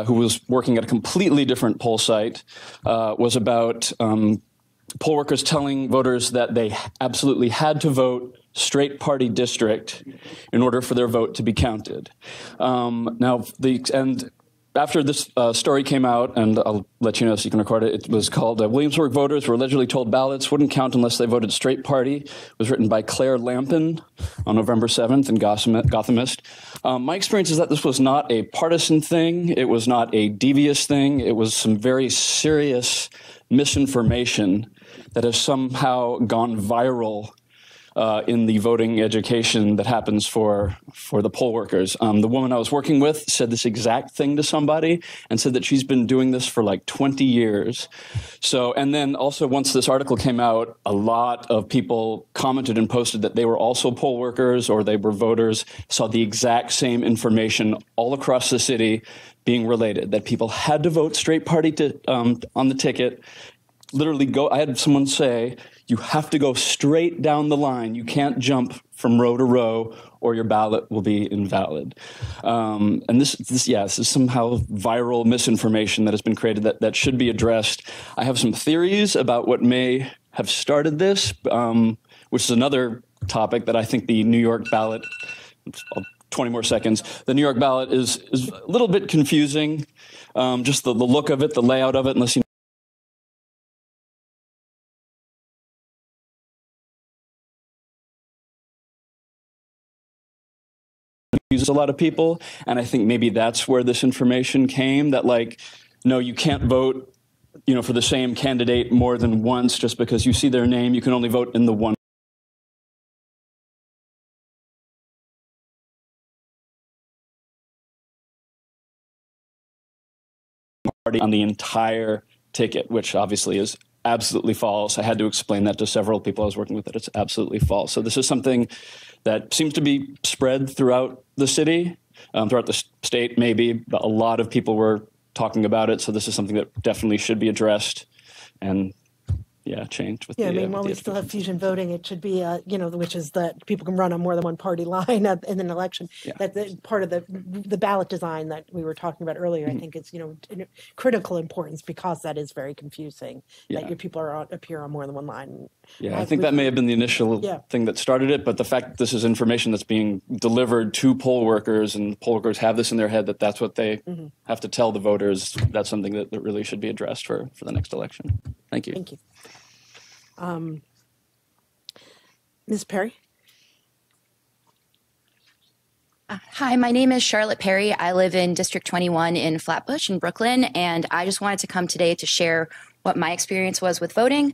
who was working at a completely different poll site, was about poll workers telling voters that they absolutely had to vote straight party district in order for their vote to be counted. After this story came out, and I'll let you know so you can record it, it was called Williamsburg Voters Were Allegedly Told Ballots Wouldn't Count Unless They Voted Straight Party. It was written by Claire Lampin on November 7th in Gothamist. My experience is that this was not a partisan thing. It was not a devious thing. It was some very serious misinformation that has somehow gone viral in the voting education that happens for the poll workers. The woman I was working with said this exact thing to somebody and said that she's been doing this for like 20 years. So, and then also once this article came out, a lot of people commented and posted that they were also poll workers or they were voters, saw the exact same information all across the city being related, that people had to vote straight party on the ticket. Literally I had someone say, you have to go straight down the line. You can't jump from row to row or your ballot will be invalid. And this is somehow viral misinformation that has been created that should be addressed. I have some theories about what may have started this, which is another topic that I think the New York ballot, 20 more seconds, the New York ballot is a little bit confusing. Just the look of it, the layout of it, unless you uses a lot of people, and I think maybe that's where this information came, that like, no, you can't vote, for the same candidate more than once just because you see their name. You can only vote in the one party on the entire ticket, which obviously is absolutely false. I had to explain that to several people I was working with, that it's absolutely false. So this is something that seems to be spread throughout the city, throughout the state maybe, but a lot of people were talking about it. So this is something that definitely should be addressed and changed. While we still have fusion voting, it should be, which is that people can run on more than one party line in an election. Yeah. That's part of the ballot design that we were talking about earlier. Mm-hmm. I think it's, critical importance because that is very confusing that your people appear on more than one line. Yeah, I think that may have been the initial thing that started it, but the fact that this is information that's being delivered to poll workers and poll workers have this in their head, that's what they have to tell the voters, that's something that really should be addressed for the next election. Thank you. Thank you. Ms. Perry? Hi, my name is Charlotte Perry. I live in District 21 in Flatbush in Brooklyn, and I just wanted to come today to share what my experience was with voting.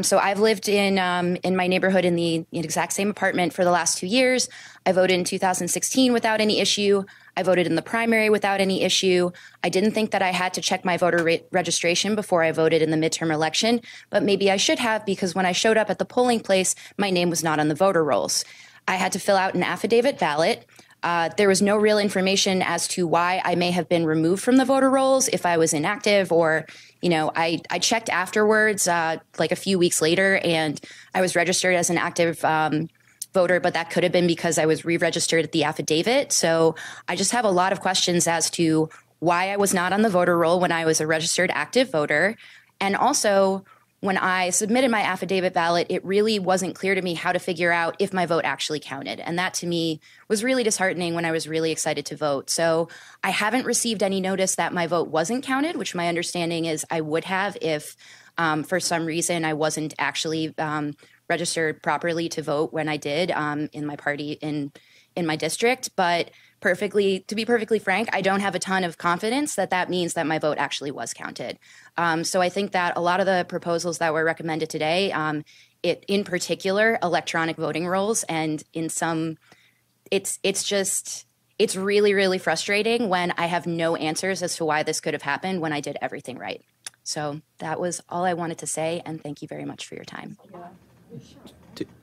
So I've lived in my neighborhood in the exact same apartment for the last 2 years. I voted in 2016 without any issue. I voted in the primary without any issue. I didn't think that I had to check my voter registration before I voted in the midterm election, but maybe I should have, because when I showed up at the polling place, my name was not on the voter rolls. I had to fill out an affidavit ballot. There was no real information as to why I may have been removed from the voter rolls, if I was inactive, or, I checked afterwards, like a few weeks later, and I was registered as an active voter, but that could have been because I was re-registered at the affidavit. So I just have a lot of questions as to why I was not on the voter roll when I was a registered active voter. And also, when I submitted my affidavit ballot, it really wasn't clear to me how to figure out if my vote actually counted. And that to me was really disheartening when I was really excited to vote. So I haven't received any notice that my vote wasn't counted, which my understanding is I would have if for some reason I wasn't actually registered properly to vote when I did in my party in my district. But to be perfectly frank, I don't have a ton of confidence that that means that my vote actually was counted. So I think that a lot of the proposals that were recommended today, in particular, electronic voting rolls, and in some, it's really, really frustrating when I have no answers as to why this could have happened when I did everything right. So that was all I wanted to say, and thank you very much for your time.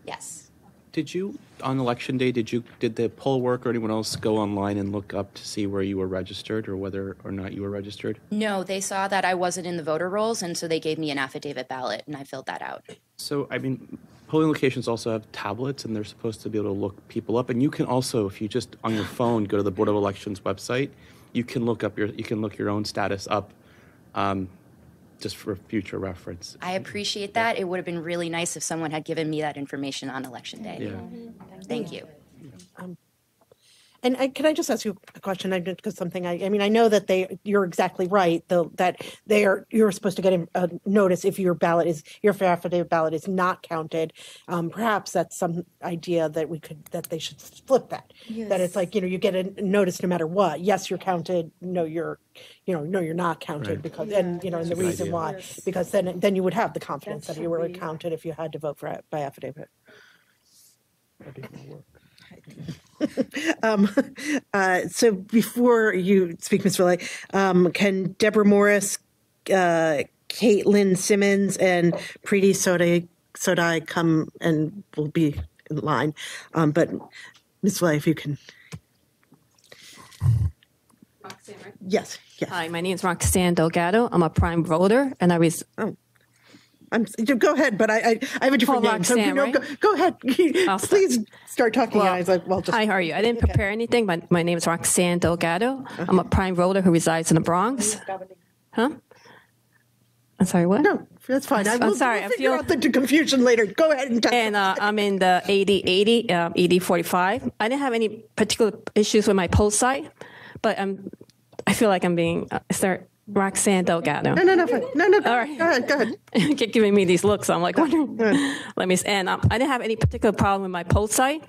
Yes. Did you, on election day, did the poll work or anyone else go online and look up to see where you were registered or whether or not you were registered? No, they saw that I wasn't in the voter rolls, and so they gave me an affidavit ballot, and I filled that out. So, polling locations also have tablets, and they're supposed to be able to look people up. And you can also, if you just on your phone go to the Board of Elections website, you can look your own status up. Just for future reference. I appreciate that. It would have been really nice if someone had given me that information on election day. Yeah. Thank you. And can I just ask you a question? Because something I know that you're exactly right, though, that you're supposed to get a notice if your affidavit ballot is not counted. Perhaps that's some idea that they should flip that. Yes. That it's like, you get a notice no matter what. Yes, you're counted. No, you're not counted, right. Because and the reason idea. Why, yes. Because then you would have the confidence that you were counted if you had to vote by affidavit. So before you speak, Ms. Villay, can Deborah Morris, Caitlin Simmons, and Preeti Sodai come and will be in line? But Ms. Villay, if you can. Roxanne, right? Yes. Hi, my name is Roxanne Delgado. I'm a prime voter, and go ahead, but I have a different name. Roxanne, so right? Go ahead. Please start talking. Well, I was like, hi, how are you? I didn't prepare anything, but my name is Roxanne Delgado. I'm a prime voter who resides in the Bronx. Huh? I'm sorry, what? No, that's fine. I'm sorry. We'll figure out the confusion later. Go ahead and talk. And I'm in the 80-45. I didn't have any particular issues with my poll site, but I feel like I'm being Roxanne Delgado. No. All right. Go ahead. You keep giving me these looks. So I'm like wondering. Let me. And I didn't have any particular problem with my poll site,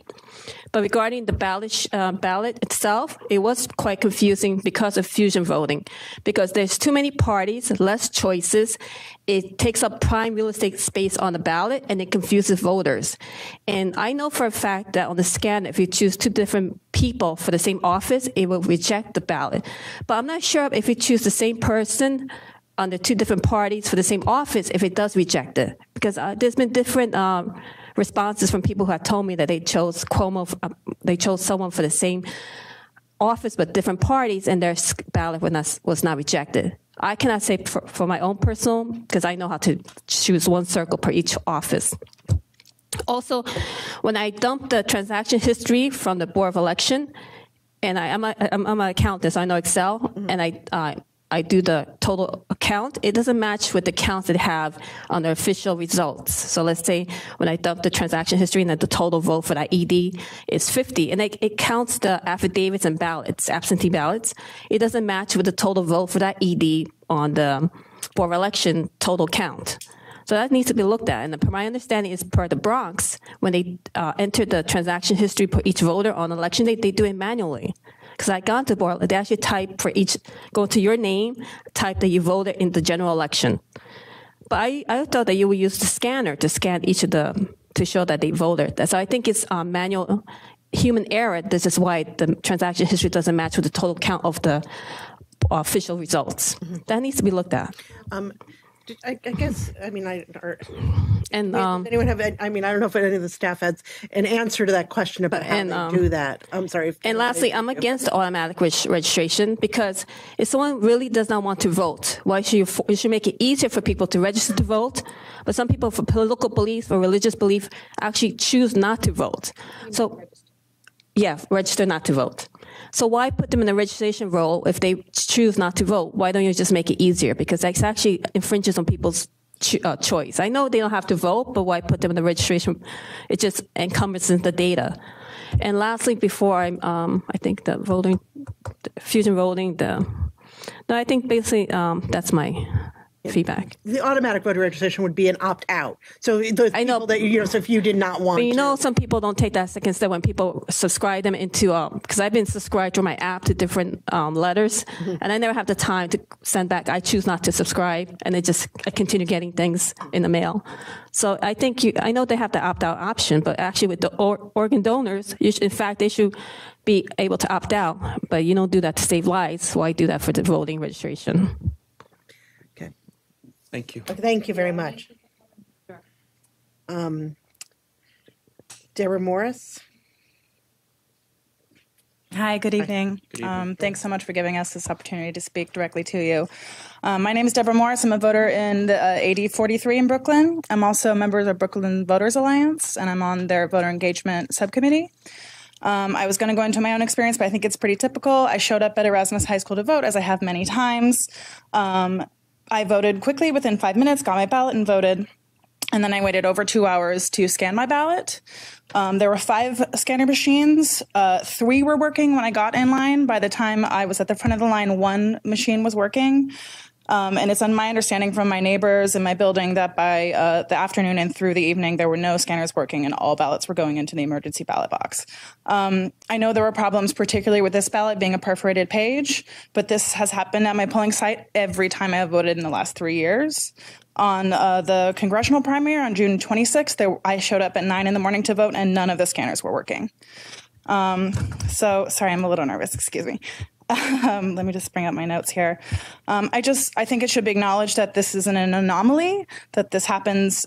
but regarding the ballot itself, it was quite confusing because of fusion voting. Because there's too many parties, less choices. It takes up prime real estate space on the ballot, and it confuses voters. And I know for a fact that on the scanner, if you choose two different people for the same office, it will reject the ballot. But I'm not sure if you choose the same person under two different parties for the same office, if it does reject it. Because there's been different responses from people who have told me that they chose they chose someone for the same office but different parties, and their ballot was not rejected. I cannot say for my own personal, because I know how to choose one circle per each office. Also, when I dumped the transaction history from the Board of Election, and I'm an accountant, so I know Excel, and I do the total count, it doesn't match with the counts that have on the official results. So let's say when I dump the transaction history and then the total vote for that ED is 50, and it counts the affidavits and ballots, absentee ballots. It doesn't match with the total vote for that ED on the Board of Election total count. So that needs to be looked at. And my understanding is per the Bronx, when they enter the transaction history for each voter on election day, they do it manually. Because I got to the board, they actually type for each, go to your name, type that you voted in the general election. But I thought that you would use the scanner to scan each of the, to show that they voted. So I think it's manual human error. This is why the transaction history doesn't match with the total count of the official results. Mm-hmm. That needs to be looked at. I guess, I mean, and anyone have, I mean, I don't know if any of the staff has an answer to that question about how they do that. I'm sorry. And lastly, I'm against automatic registration because if someone really does not want to vote, why should you should make it easier for people to register to vote? But some people, for political belief or religious belief, actually choose not to vote. So, yeah, register not to vote. So why put them in a registration role if they choose not to vote? Why don't you just make it easier? Because that actually infringes on people's choice. I know they don't have to vote, but why put them in the registration? It just encumbers the data. And lastly, before I think the voting, fusion voting, I think basically that's my feedback. The automatic voter registration would be an opt-out. So those people that, so if you did not want to. Some people don't take that second step when people subscribe them into, because I've been subscribed through my app to different letters, and I never have the time to send back. I choose not to subscribe, and I continue getting things in the mail. So I think I know they have the opt-out option, but actually with the organ donors, in fact, they should be able to opt out, but you don't do that to save lives. Why do that for the voting registration? Thank you. Thank you very much. Deborah Morris. Hi, good evening. Good evening. Thanks so much for giving us this opportunity to speak directly to you. My name is Deborah Morris. I'm a voter in the AD 43 in Brooklyn. I'm also a member of the Brooklyn Voters Alliance, and I'm on their voter engagement subcommittee. I was going to go into my own experience, but I think it's pretty typical. I showed up at Erasmus High School to vote, as I have many times. I voted quickly within 5 minutes, got my ballot and voted. And then I waited over 2 hours to scan my ballot. There were 5 scanner machines. 3 were working when I got in line. By the time I was at the front of the line, 1 machine was working. And it's on my understanding from my neighbors in my building that by the afternoon and through the evening, there were no scanners working and all ballots were going into the emergency ballot box. I know there were problems, particularly with this ballot being a perforated page, but this has happened at my polling site every time I have voted in the last 3 years. On the congressional primary on June 26th, I showed up at 9 in the morning to vote and none of the scanners were working. So sorry, I'm a little nervous, excuse me. Let me just bring up my notes here. I think it should be acknowledged that this isn't an anomaly, that this happens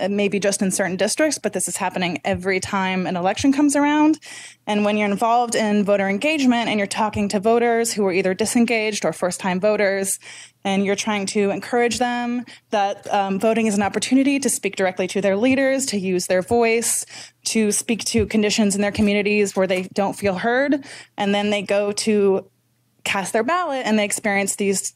maybe just in certain districts, but this is happening every time an election comes around. And when you're involved in voter engagement and you're talking to voters who are either disengaged or first-time voters, and you're trying to encourage them that voting is an opportunity to speak directly to their leaders, to use their voice, to speak to conditions in their communities where they don't feel heard, and then they go to cast their ballot and they experience these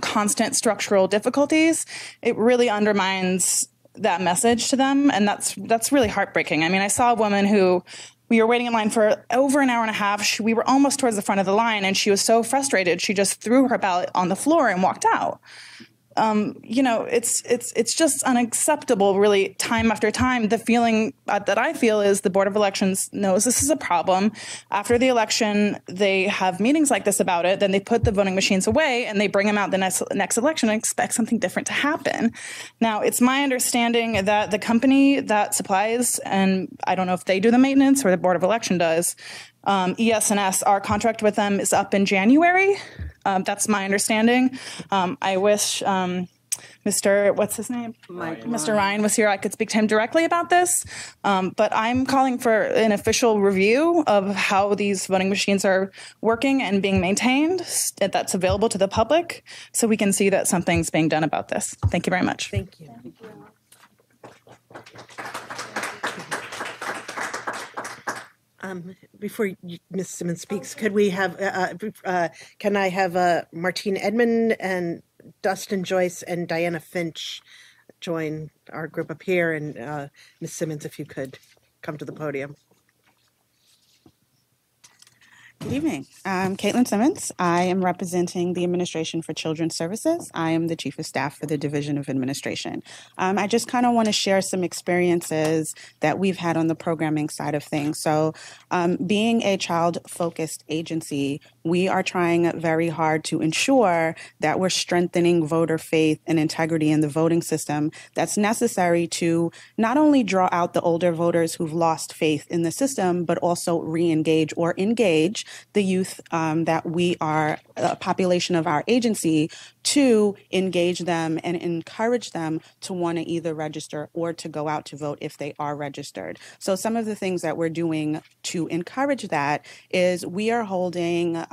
constant structural difficulties, it really undermines that message to them. And that's really heartbreaking. I mean, I saw a woman who we were waiting in line for over an hour and a half. We were almost towards the front of the line and she was so frustrated. She just threw her ballot on the floor and walked out. It's just unacceptable, really, time after time. The feeling that I feel is the Board of Elections knows this is a problem. After the election, they have meetings like this about it. Then they put the voting machines away and they bring them out the next election and expect something different to happen. Now, it's my understanding that the company that supplies, and I don't know if they do the maintenance or the Board of Election does, ES&S, our contract with them is up in January. That's my understanding. I wish Mr. What's his name? Mr. Ryan was here. I could speak to him directly about this. But I'm calling for an official review of how these voting machines are working and being maintained that's available to the public so we can see that something's being done about this. Thank you very much. Thank you. Before Ms. Simmons speaks, could we have, can I have Martine Edmond and Dustin Joyce and Diana Finch join our group up here? And Ms. Simmons, if you could come to the podium. Good evening. I'm Caitlin Simmons. I am representing the Administration for Children's Services. I am the Chief of Staff for the Division of Administration. I just kind of want to share some experiences that we've had on the programming side of things. So being a child-focused agency, we are trying very hard to ensure that we're strengthening voter faith and integrity in the voting system that's necessary to not only draw out the older voters who've lost faith in the system, but also re-engage or engage the youth that we are a population of our agency to engage them and encourage them to want to either register or to go out to vote if they are registered. So some of the things that we're doing to encourage that is we are holding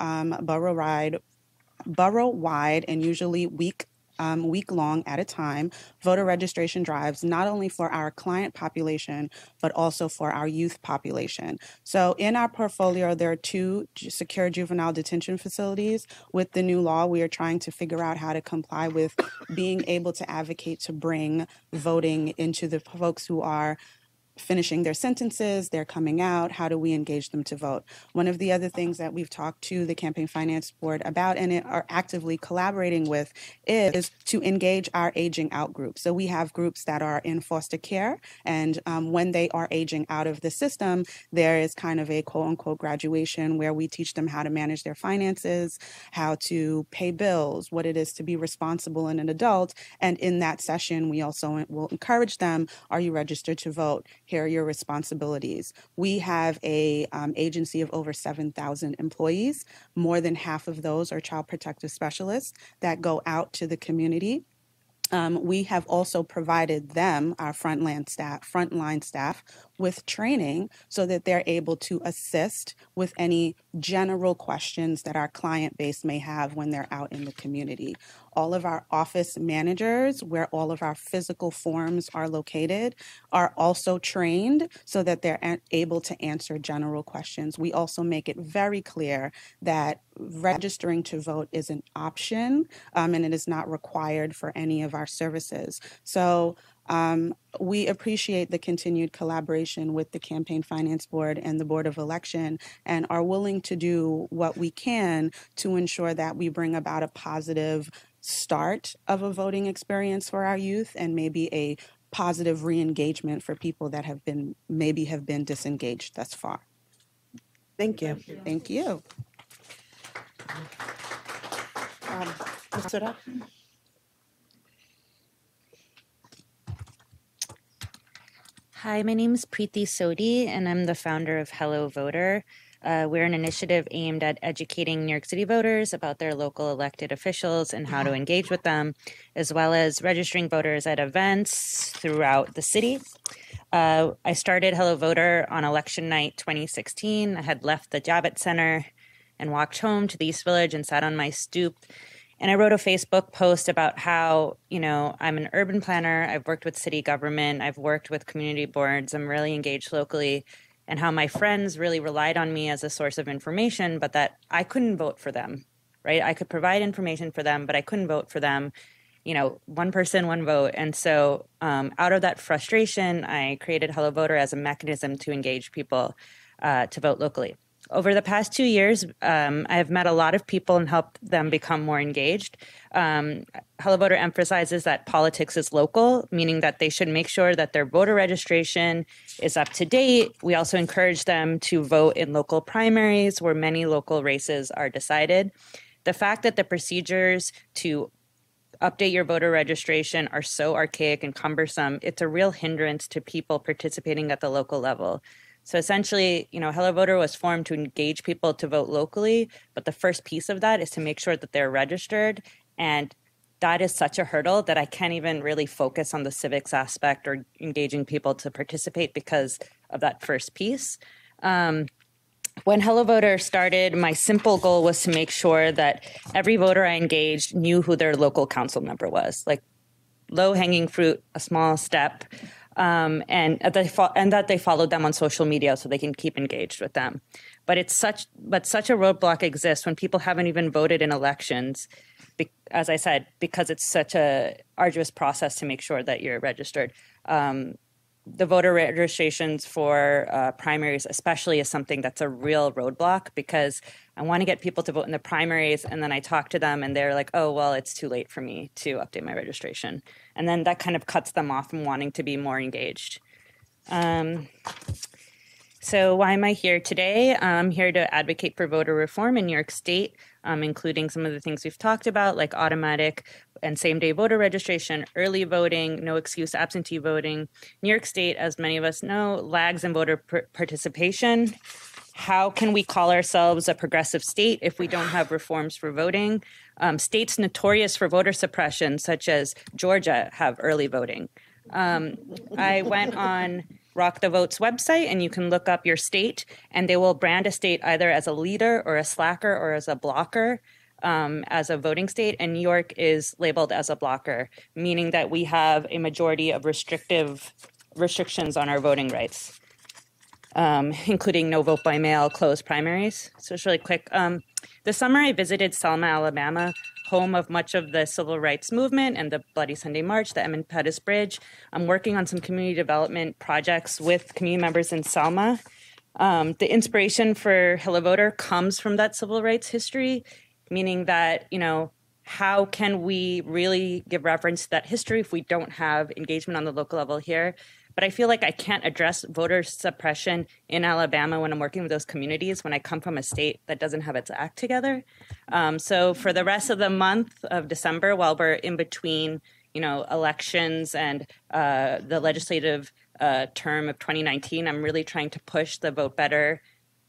borough-wide and usually week-long at a time, voter registration drives, not only for our client population, but also for our youth population. So in our portfolio, there are 2 secure juvenile detention facilities. With the new law, we are trying to figure out how to comply with being able to advocate to bring voting into the folks who are finishing their sentences, they're coming out, how do we engage them to vote? One of the other things that we've talked to the Campaign Finance Board about and are actively collaborating with is to engage our aging out groups. So we have groups that are in foster care, and when they are aging out of the system, there is kind of a quote-unquote graduation where we teach them how to manage their finances, how to pay bills, what it is to be responsible in an adult, and in that session, we also will encourage them, are you registered to vote? Here are your responsibilities. We have a agency of over 7,000 employees. More than half of those are child protective specialists that go out to the community. We have also provided them, our frontline staff, with training so that they're able to assist with any general questions that our client base may have when they're out in the community. All of our office managers, where all of our physical forms are located, are also trained so that they're able to answer general questions. We also make it very clear that registering to vote is an option and it is not required for any of our services. So we appreciate the continued collaboration with the Campaign Finance Board and the Board of Election and are willing to do what we can to ensure that we bring about a positive start of a voting experience for our youth and maybe a positive re-engagement for people that have been disengaged thus far. Thank you. Thank you. Hi, my name is Preeti Sodhi, and I'm the founder of Hello Voter. We're an initiative aimed at educating New York City voters about their local elected officials and how to engage with them, as well as registering voters at events throughout the city. I started Hello Voter on election night 2016. I had left the Javits Center and walked home to the East Village and sat on my stoop. And I wrote a Facebook post about how, I'm an urban planner. I've worked with city government. I've worked with community boards. I'm really engaged locally. And how my friends really relied on me as a source of information, but that I couldn't vote for them, right? I could provide information for them, but I couldn't vote for them. One person, one vote. And so out of that frustration, I created Hello Voter as a mechanism to engage people to vote locally. Over the past 2 years, I have met a lot of people and helped them become more engaged. Hello Voter emphasizes that politics is local, meaning that they should make sure that their voter registration is up to date. We also encourage them to vote in local primaries where many local races are decided. The fact that the procedures to update your voter registration are so archaic and cumbersome, it's a real hindrance to people participating at the local level. So essentially, Hello Voter was formed to engage people to vote locally, but the first piece of that is to make sure that they're registered. And that is such a hurdle that I can't even really focus on the civics aspect or engaging people to participate because of that first piece. When Hello Voter started, my simple goal was to make sure that every voter I engaged knew who their local council member was, like low-hanging fruit, a small step. And that they followed them on social media so they can keep engaged with them. But such a roadblock exists when people haven't even voted in elections, as I said, because it's such a arduous process to make sure that you're registered. the voter registrations for primaries especially is something that's a real roadblock, because I want to get people to vote in the primaries, and then I talk to them and they're like, oh, well, it's too late for me to update my registration. And then that kind of cuts them off from wanting to be more engaged. So why am I here today? I'm here to advocate for voter reform in New York State, including some of the things we've talked about, like automatic and same-day voter registration, early voting, no excuse absentee voting. New York State, as many of us know, lags in voter participation. How can we call ourselves a progressive state if we don't have reforms for voting? States notorious for voter suppression, such as Georgia, have early voting. I went on Rock the Vote's website, and you can look up your state, and they will brand a state either as a leader or a slacker or as a blocker as a voting state. And New York is labeled as a blocker, meaning that we have a majority of restrictions on our voting rights, including no vote by mail, closed primaries. So it's really quick. This summer, I visited Selma, Alabama, home of much of the civil rights movement and the Bloody Sunday March, the Emmett Pettus Bridge. I'm working on some community development projects with community members in Selma. The inspiration for Hello Voter comes from that civil rights history, meaning that, you know, how can we really give reference to that history if we don't have engagement on the local level here? But I feel like I can't address voter suppression in Alabama when I'm working with those communities when I come from a state that doesn't have its act together. So for the rest of the month of December, while we're in between, you know, elections and the legislative term of 2019, I'm really trying to push the Vote Better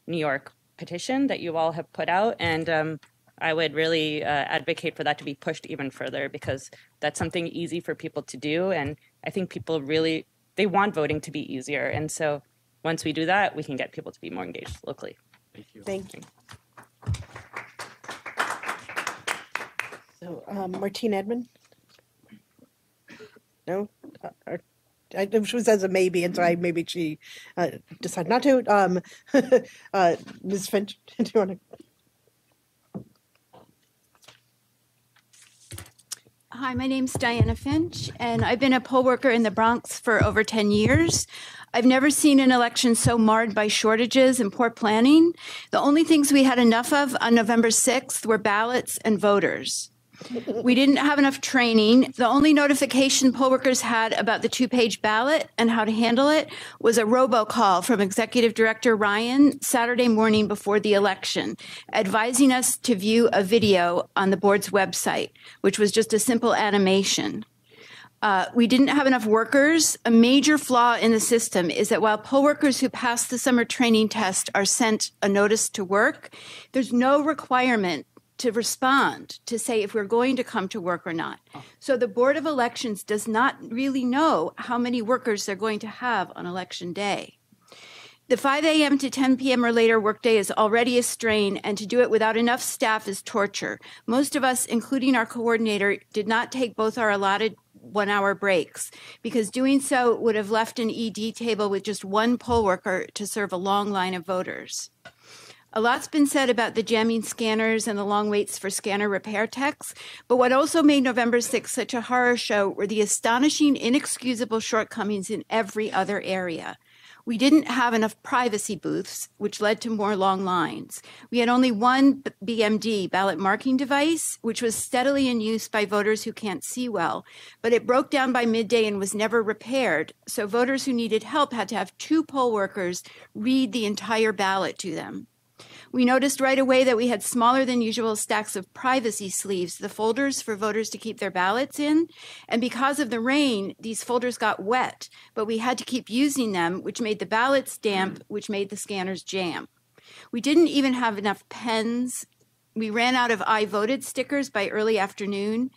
New York petition that you all have put out. And I would really advocate for that to be pushed even further, because that's something easy for people to do. And I think people really, they want voting to be easier. And so once we do that, we can get people to be more engaged locally. Thank you. Thank you. So, Martine Edmond? No? She was as a maybe, and so maybe she decided not to. Ms. Finch, do you want to? Hi, my name's Diana Finch, and I've been a poll worker in the Bronx for over 10 years. I've never seen an election so marred by shortages and poor planning. The only things we had enough of on November 6th were ballots and voters. We didn't have enough training. The only notification poll workers had about the two-page ballot and how to handle it was a robocall from Executive Director Ryan Saturday morning before the election, advising us to view a video on the board's website, which was just a simple animation. We didn't have enough workers. A major flaw in the system is that while poll workers who pass the summer training test are sent a notice to work, there's no requirement to respond to say if we're going to come to work or not. So the Board of Elections does not really know how many workers they're going to have on election day. The 5 a.m. to 10 p.m. or later workday is already a strain, and to do it without enough staff is torture. Most of us, including our coordinator, did not take both our allotted 1-hour breaks, because doing so would have left an ED table with just one poll worker to serve a long line of voters. A lot's been said about the jamming scanners and the long waits for scanner repair techs, but what also made November 6th such a horror show were the astonishing, inexcusable shortcomings in every other area. We didn't have enough privacy booths, which led to more long lines. We had only one BMD, ballot marking device, which was steadily in use by voters who can't see well, but it broke down by midday and was never repaired, so voters who needed help had to have 2 poll workers read the entire ballot to them. We noticed right away that we had smaller than usual stacks of privacy sleeves, the folders for voters to keep their ballots in. And because of the rain, these folders got wet, but we had to keep using them, which made the ballots damp, which made the scanners jam. We didn't even have enough pens. We ran out of I voted stickers by early afternoon.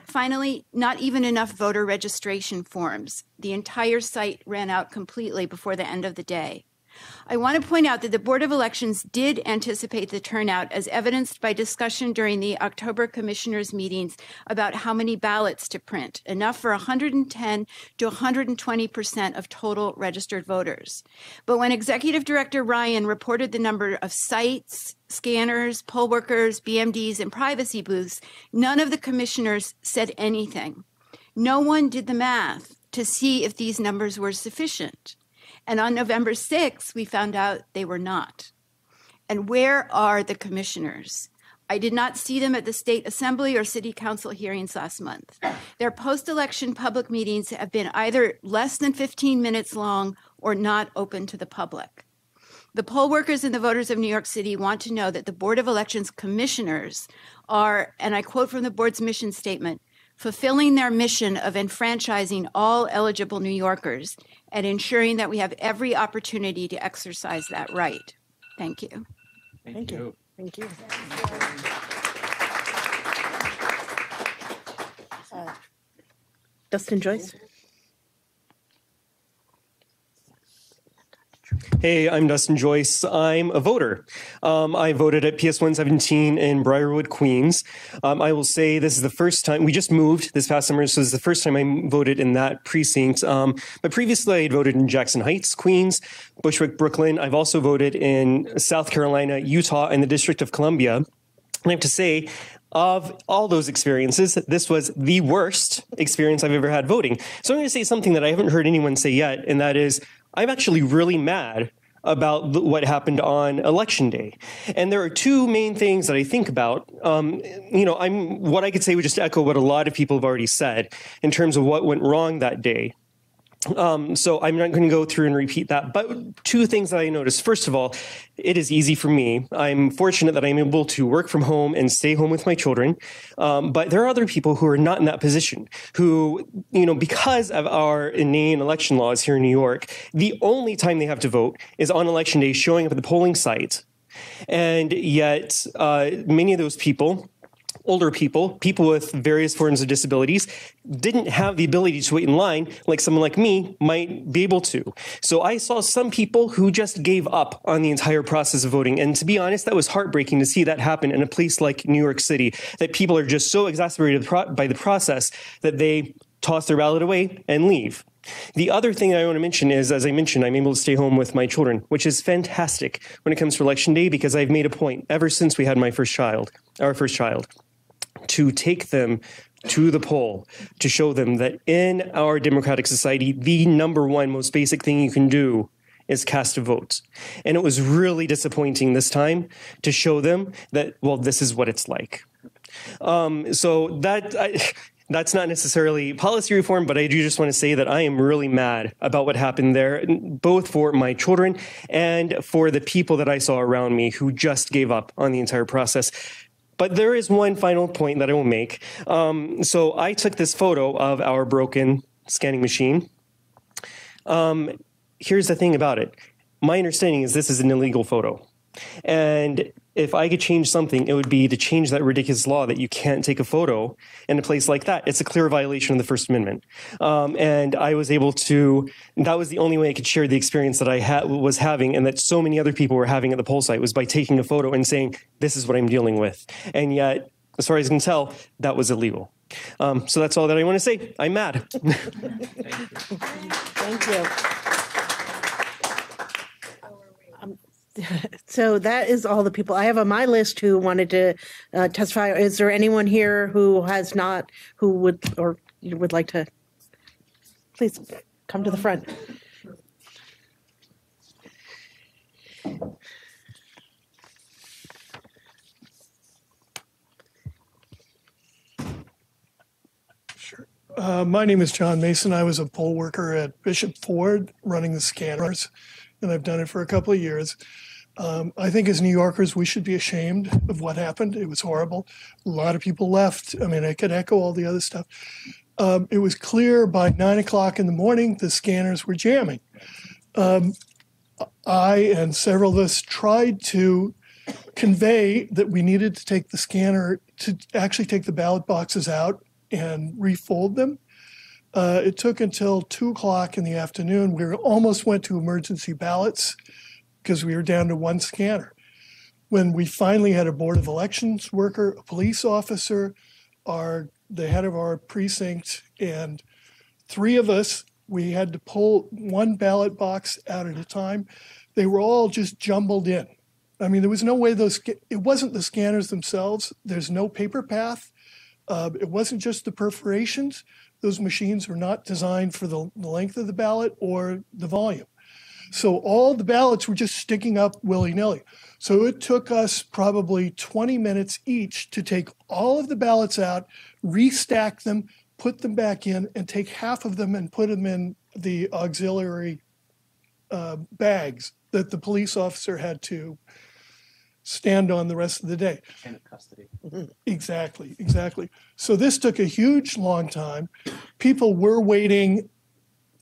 Finally, not even enough voter registration forms. The entire site ran out completely before the end of the day. I want to point out that the Board of Elections did anticipate the turnout, as evidenced by discussion during the October commissioners' meetings about how many ballots to print, enough for 110 to 120% of total registered voters. But when Executive Director Ryan reported the number of sites, scanners, poll workers, BMDs, and privacy booths, none of the commissioners said anything. No one did the math. to see if these numbers were sufficient. And on November 6th, we found out they were not. And where are the commissioners? I did not see them at the State Assembly or City Council hearings last month. Their post-election public meetings have been either less than 15 minutes long or not open to the public. The poll workers and the voters of New York City want to know that the Board of Elections commissioners are, and I quote from the board's mission statement, fulfilling their mission of enfranchising all eligible New Yorkers and ensuring that we have every opportunity to exercise that right. Thank you. Thank you. Thank you. Dustin Joyce. Hey, I'm Dustin Joyce. I'm a voter. I voted at PS 117 in Briarwood, Queens. I will say this is the first time, we just moved this past summer, so this is the first time I voted in that precinct. But previously I had voted in Jackson Heights, Queens, Bushwick, Brooklyn. I've also voted in South Carolina, Utah, and the District of Columbia. And I have to say, of all those experiences, this was the worst experience I've ever had voting. So I'm going to say something that I haven't heard anyone say yet, and that is, I'm actually really mad about what happened on Election Day. And there are two main things that I think about. What I could say would just echo what a lot of people have already said in terms of what went wrong that day. So I'm not going to go through and repeat that, but two things that I noticed. First of all, it is easy for me. I'm fortunate that I'm able to work from home and stay home with my children. But there are other people who are not in that position who, because of our inane election laws here in New York, the only time they have to vote is on Election Day, showing up at the polling site. And yet many of those people, older people, people with various forms of disabilities, didn't have the ability to wait in line like someone like me might be able to. So I saw some people who just gave up on the entire process of voting. And to be honest, that was heartbreaking to see that happen in a place like New York City, that people are just so exasperated by the process that they toss their ballot away and leave. The other thing I want to mention is, as I mentioned, I'm able to stay home with my children, which is fantastic when it comes to Election Day, because I've made a point ever since we had our first child, to take them to the poll, to show them that in our democratic society, the number one most basic thing you can do is cast a vote. And it was really disappointing this time to show them that, well, this is what it's like. That's not necessarily policy reform, but I do just want to say that I am really mad about what happened there, both for my children and for the people that I saw around me who just gave up on the entire process. But there is one final point that I will make. So I took this photo of our broken scanning machine. Here's the thing about it. My understanding is this is an illegal photo. And if I could change something, it would be to change that ridiculous law that you can't take a photo in a place like that. It's a clear violation of the First Amendment. And I was able to, that was the only way I could share the experience that I was having and that so many other people were having at the poll site, was by taking a photo and saying, this is what I'm dealing with. And yet, as far as I can tell, that was illegal. So that's all that I want to say. I'm mad. Thank you. So that is all the people I have on my list who wanted to testify. Is there anyone here who has not, who would, or you would like to, please come to the front. Sure. My name is John Mason. I was a poll worker at Bishop Ford running the scanners, and I've done it for a couple of years. I think as New Yorkers, we should be ashamed of what happened. It was horrible. A lot of people left. I mean, I could echo all the other stuff. It was clear by 9 o'clock in the morning, the scanners were jamming. I and several of us tried to convey that we needed to take the scanner, to actually take the ballot boxes out and refold them. It took until 2 o'clock in the afternoon. We almost went to emergency ballots because we were down to one scanner. When we finally had a Board of Elections worker, a police officer, the head of our precinct, and three of us, we had to pull one ballot box out at a time. They were all just jumbled in. I mean, there was no way it wasn't the scanners themselves. There's no paper path. It wasn't just the perforations. those machines were not designed for the length of the ballot or the volume. So all the ballots were just sticking up willy-nilly. So it took us probably 20 minutes each to take all of the ballots out, restack them, put them back in, and take half of them and put them in the auxiliary bags that the police officer had to stand on the rest of the day. Chain of custody. Exactly. So this took a huge long time. People were waiting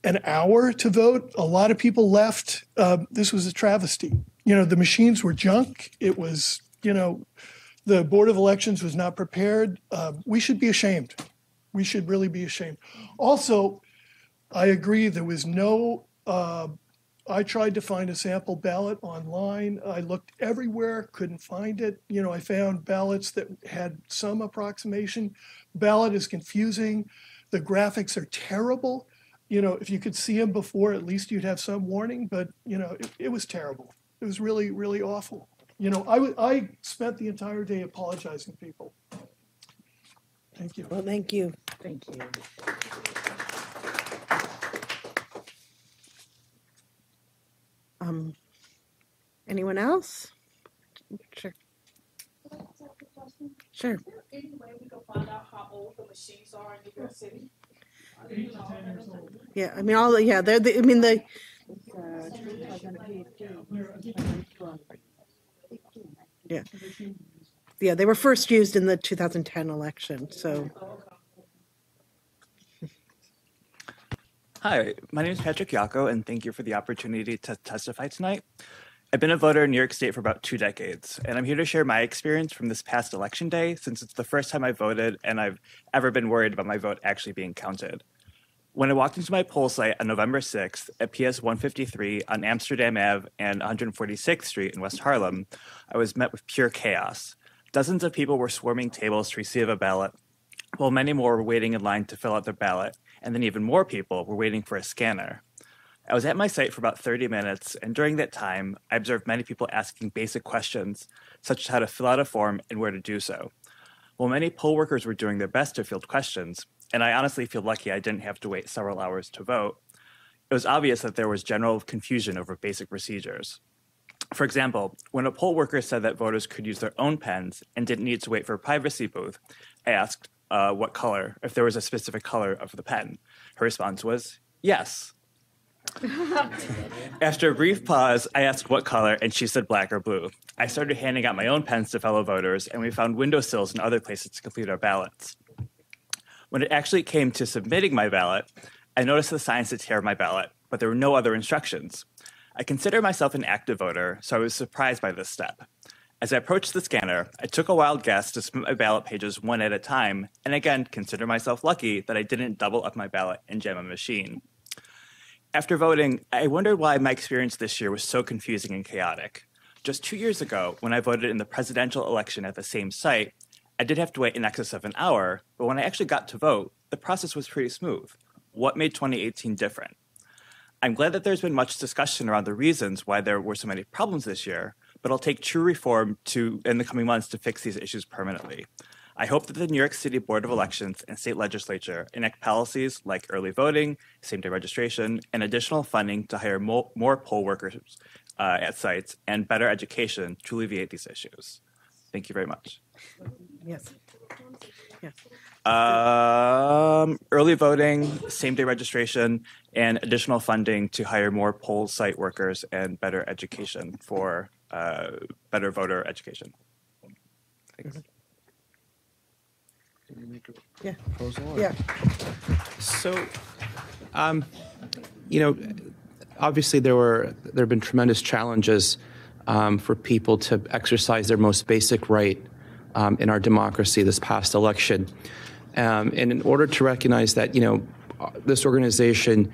an hour to vote. A lot of people left. This was a travesty. The machines were junk. It was, the Board of Elections was not prepared. We should be ashamed. We should really be ashamed. Also, I agree, there was no, I tried to find a sample ballot online. I looked everywhere, couldn't find it. I found ballots that had some approximation. Ballot is confusing. The graphics are terrible. If you could see them before, at least you'd have some warning, but, it was terrible. It was really, really awful. I spent the entire day apologizing to people. Thank you. Well, thank you. Thank you. Anyone else? Sure. Sure. Is there any way we can find out how old the machines are in New York City? Yeah, I mean, they're the. Yeah, they were first used in the 2010 election. So. Hi, my name is Patrick Yako, and thank you for the opportunity to testify tonight. I've been a voter in New York State for about 2 decades, and I'm here to share my experience from this past election day, since it's the first time I voted and I've ever been worried about my vote actually being counted. When I walked into my poll site on November 6th at PS 153 on Amsterdam Ave and 146th Street in West Harlem, I was met with pure chaos. Dozens of people were swarming tables to receive a ballot, while many more were waiting in line to fill out their ballot, and then even more people were waiting for a scanner. I was at my site for about 30 minutes, and during that time, I observed many people asking basic questions, such as how to fill out a form and where to do so. While many poll workers were doing their best to field questions, and I honestly feel lucky I didn't have to wait several hours to vote, it was obvious that there was general confusion over basic procedures. For example, when a poll worker said that voters could use their own pens and didn't need to wait for a privacy booth, I asked what color, if there was a specific color of the pen. Her response was, yes. After a brief pause, I asked what color, and she said black or blue. I started handing out my own pens to fellow voters, and we found windowsills and other places to complete our ballots. When it actually came to submitting my ballot, I noticed the signs to tear my ballot, but there were no other instructions. I consider myself an active voter, so I was surprised by this step. As I approached the scanner, I took a wild guess to submit my ballot pages one at a time, and again, consider myself lucky that I didn't double up my ballot and jam a machine. After voting, I wondered why my experience this year was so confusing and chaotic. Just 2 years ago, when I voted in the presidential election at the same site, I did have to wait in excess of an hour, but when I actually got to vote, the process was pretty smooth. What made 2018 different? I'm glad that there's been much discussion around the reasons why there were so many problems this year, but I'll take true reform in the coming months to fix these issues permanently. I hope that the New York City Board of Elections and state legislature enact policies like early voting, same-day registration, and additional funding to hire more poll workers at sites and better education to alleviate these issues. Thank you very much. Yes. Yes. Early voting, same-day registration, and additional funding to hire more poll site workers and better education for better voter education. Thanks. Yeah. Yeah. So, obviously there have been tremendous challenges for people to exercise their most basic right in our democracy this past election. And in order to recognize that, this organization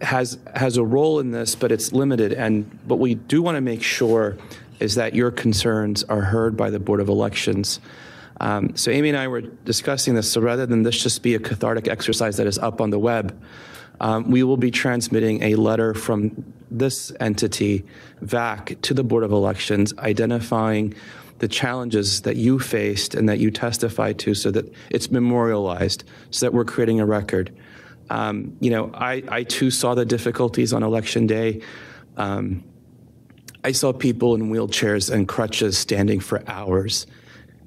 has a role in this, but it's limited. And what we do want to make sure is that your concerns are heard by the Board of Elections. So Amy and I were discussing this. So rather than this just be a cathartic exercise that is up on the web, we will be transmitting a letter from this entity, VAAC, to the Board of Elections, identifying the challenges that you faced and that you testified to, so that it's memorialized, so that we're creating a record. I too saw the difficulties on election day. I saw people in wheelchairs and crutches standing for hours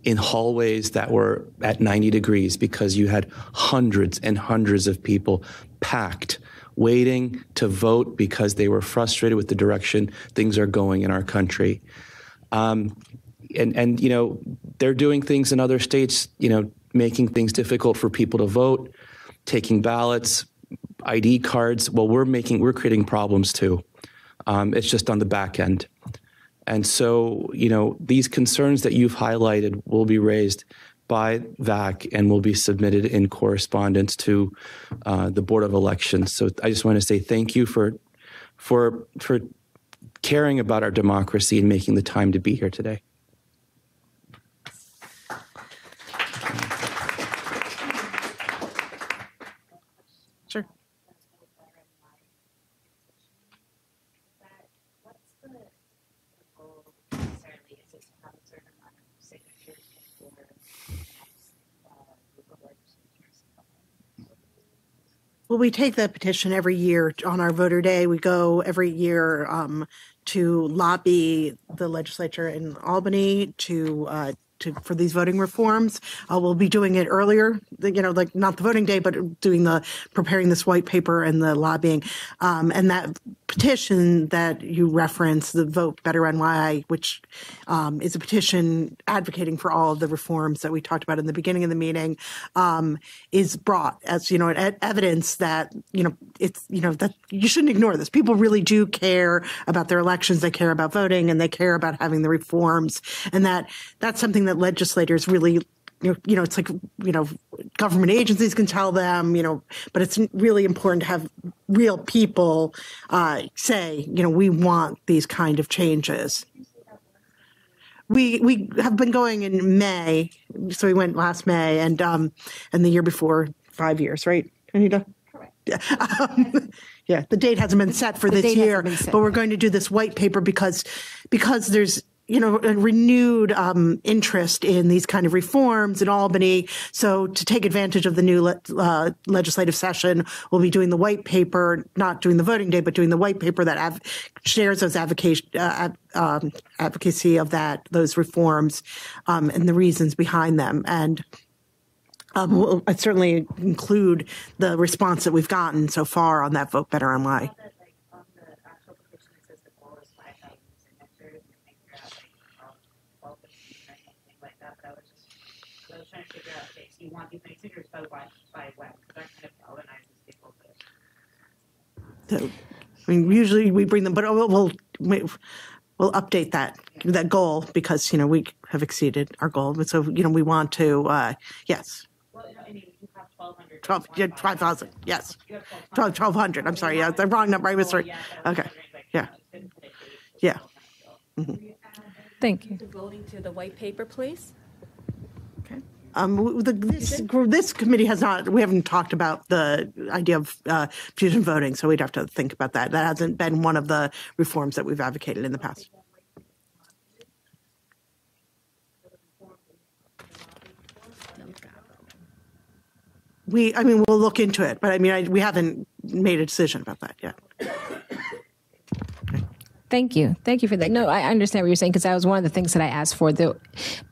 in hallways that were at 90 degrees because you had hundreds and hundreds of people packed, waiting to vote because they were frustrated with the direction things are going in our country. And they're doing things in other states, making things difficult for people to vote, taking ballots, ID cards. Well, we're creating problems too. It's just on the back end. And so, these concerns that you've highlighted will be raised by VAAC and will be submitted in correspondence to the Board of Elections. So I just want to say thank you for caring about our democracy and making the time to be here today. Sure. Well, we take the petition every year on our voter day. We go every year to lobby the legislature in Albany for these voting reforms. We'll be doing it earlier, like not the voting day, but preparing this white paper and the lobbying. And that petition that you referenced, the Vote Better NY, which is a petition advocating for all of the reforms that we talked about in the beginning of the meeting, is brought as, evidence that, that you shouldn't ignore this. People really do care about their elections. They care about voting and they care about having the reforms. And that's something that legislators really, it's like, government agencies can tell them, but it's really important to have real people say, we want these kind of changes. We have been going in May, so we went last May, and the year before 5 years, right, Anita? Correct. Yeah, the date hasn't been set for this year, but we're going to do this white paper because there's a renewed interest in these kind of reforms in Albany. So to take advantage of the new legislative session, we'll be doing the white paper, not doing the voting day, but doing the white paper that shares those advocacy of those reforms and the reasons behind them. And we'll certainly include the response that we've gotten so far on that Vote Better NY. You want these many signatures by when? Because that kind of galvanizes people. Usually we bring them, but we'll update that goal because we have exceeded our goal. But so we want to yes. Well, you have 1,200. 12,000. Yes, 1,200. I'm sorry. Yeah, the wrong number. I was sorry. Okay. Yeah. Yeah. Mm-hmm. Thank you. Voting to the white paper, please. This committee we haven't talked about the idea of fusion voting, so we'd have to think about that. That hasn't been one of the reforms that we've advocated in the past. We'll look into it, but we haven't made a decision about that yet. Thank you. Thank you for that. No, I understand what you're saying because that was one of the things that I asked for. The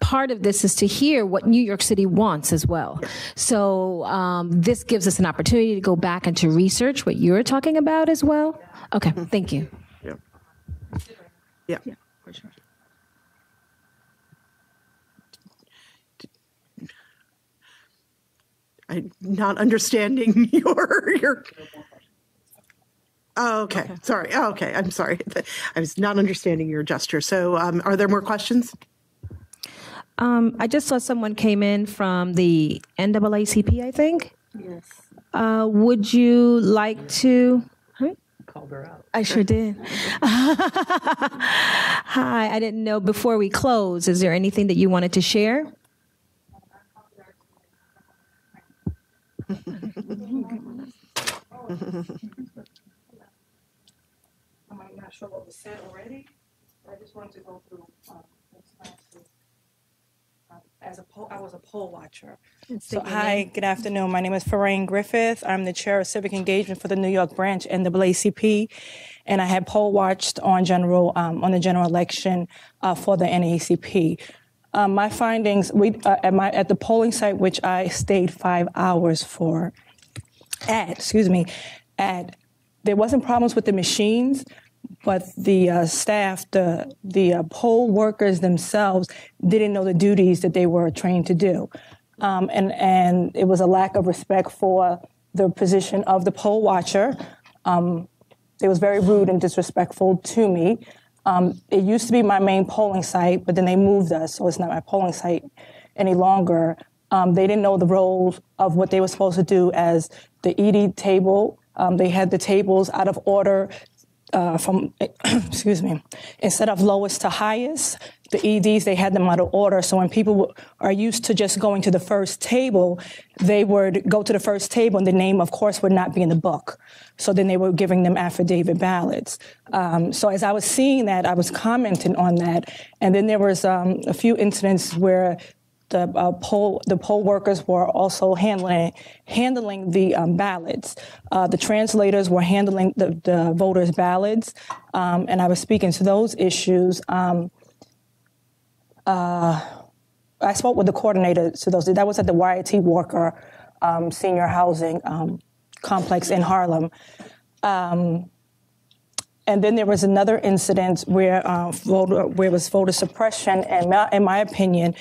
part of this is to hear what New York City wants as well. So this gives us an opportunity to go back and to research what you're talking about as well. Okay. Thank you. Yeah. Yeah. For sure. I'm not understanding your. Oh, okay. Sorry. Oh, okay. I'm sorry. I was not understanding your gesture. So are there more questions? I just saw someone came in from the NAACP, I think. Yes. Would you like to? Called her out. I sure did. Hi. I didn't know before we close, is there anything that you wanted to share? I'm not sure what was said already. I just wanted to go through what's last. I was a poll watcher. So hi, good afternoon. My name is Faraine Griffith. I'm the chair of civic engagement for the New York branch NAACP, and I had poll watched on the general election for the NAACP. My findings at the polling site, which I stayed 5 hours there wasn't problems with the machines, but the staff, the poll workers themselves didn't know the duties that they were trained to do. And it was a lack of respect for the position of the poll watcher. It was very rude and disrespectful to me. It used to be my main polling site, but then they moved us, so it's not my polling site any longer. They didn't know the roles of what they were supposed to do as the ED table. They had the tables out of order instead of lowest to highest. The EDs, they had them out of order. So when people are used to just going to the first table, they would go to the first table and the name, of course, would not be in the book. So then they were giving them affidavit ballots. So as I was seeing that, I was commenting on that. And then there was a few incidents where the poll workers were also handling the ballots. The translators were handling the voters' ballots, and I was speaking to those issues. I spoke with the coordinator to those. That was at the YT Walker Senior Housing Complex in Harlem. And then there was another incident where it was voter suppression, and in my opinion,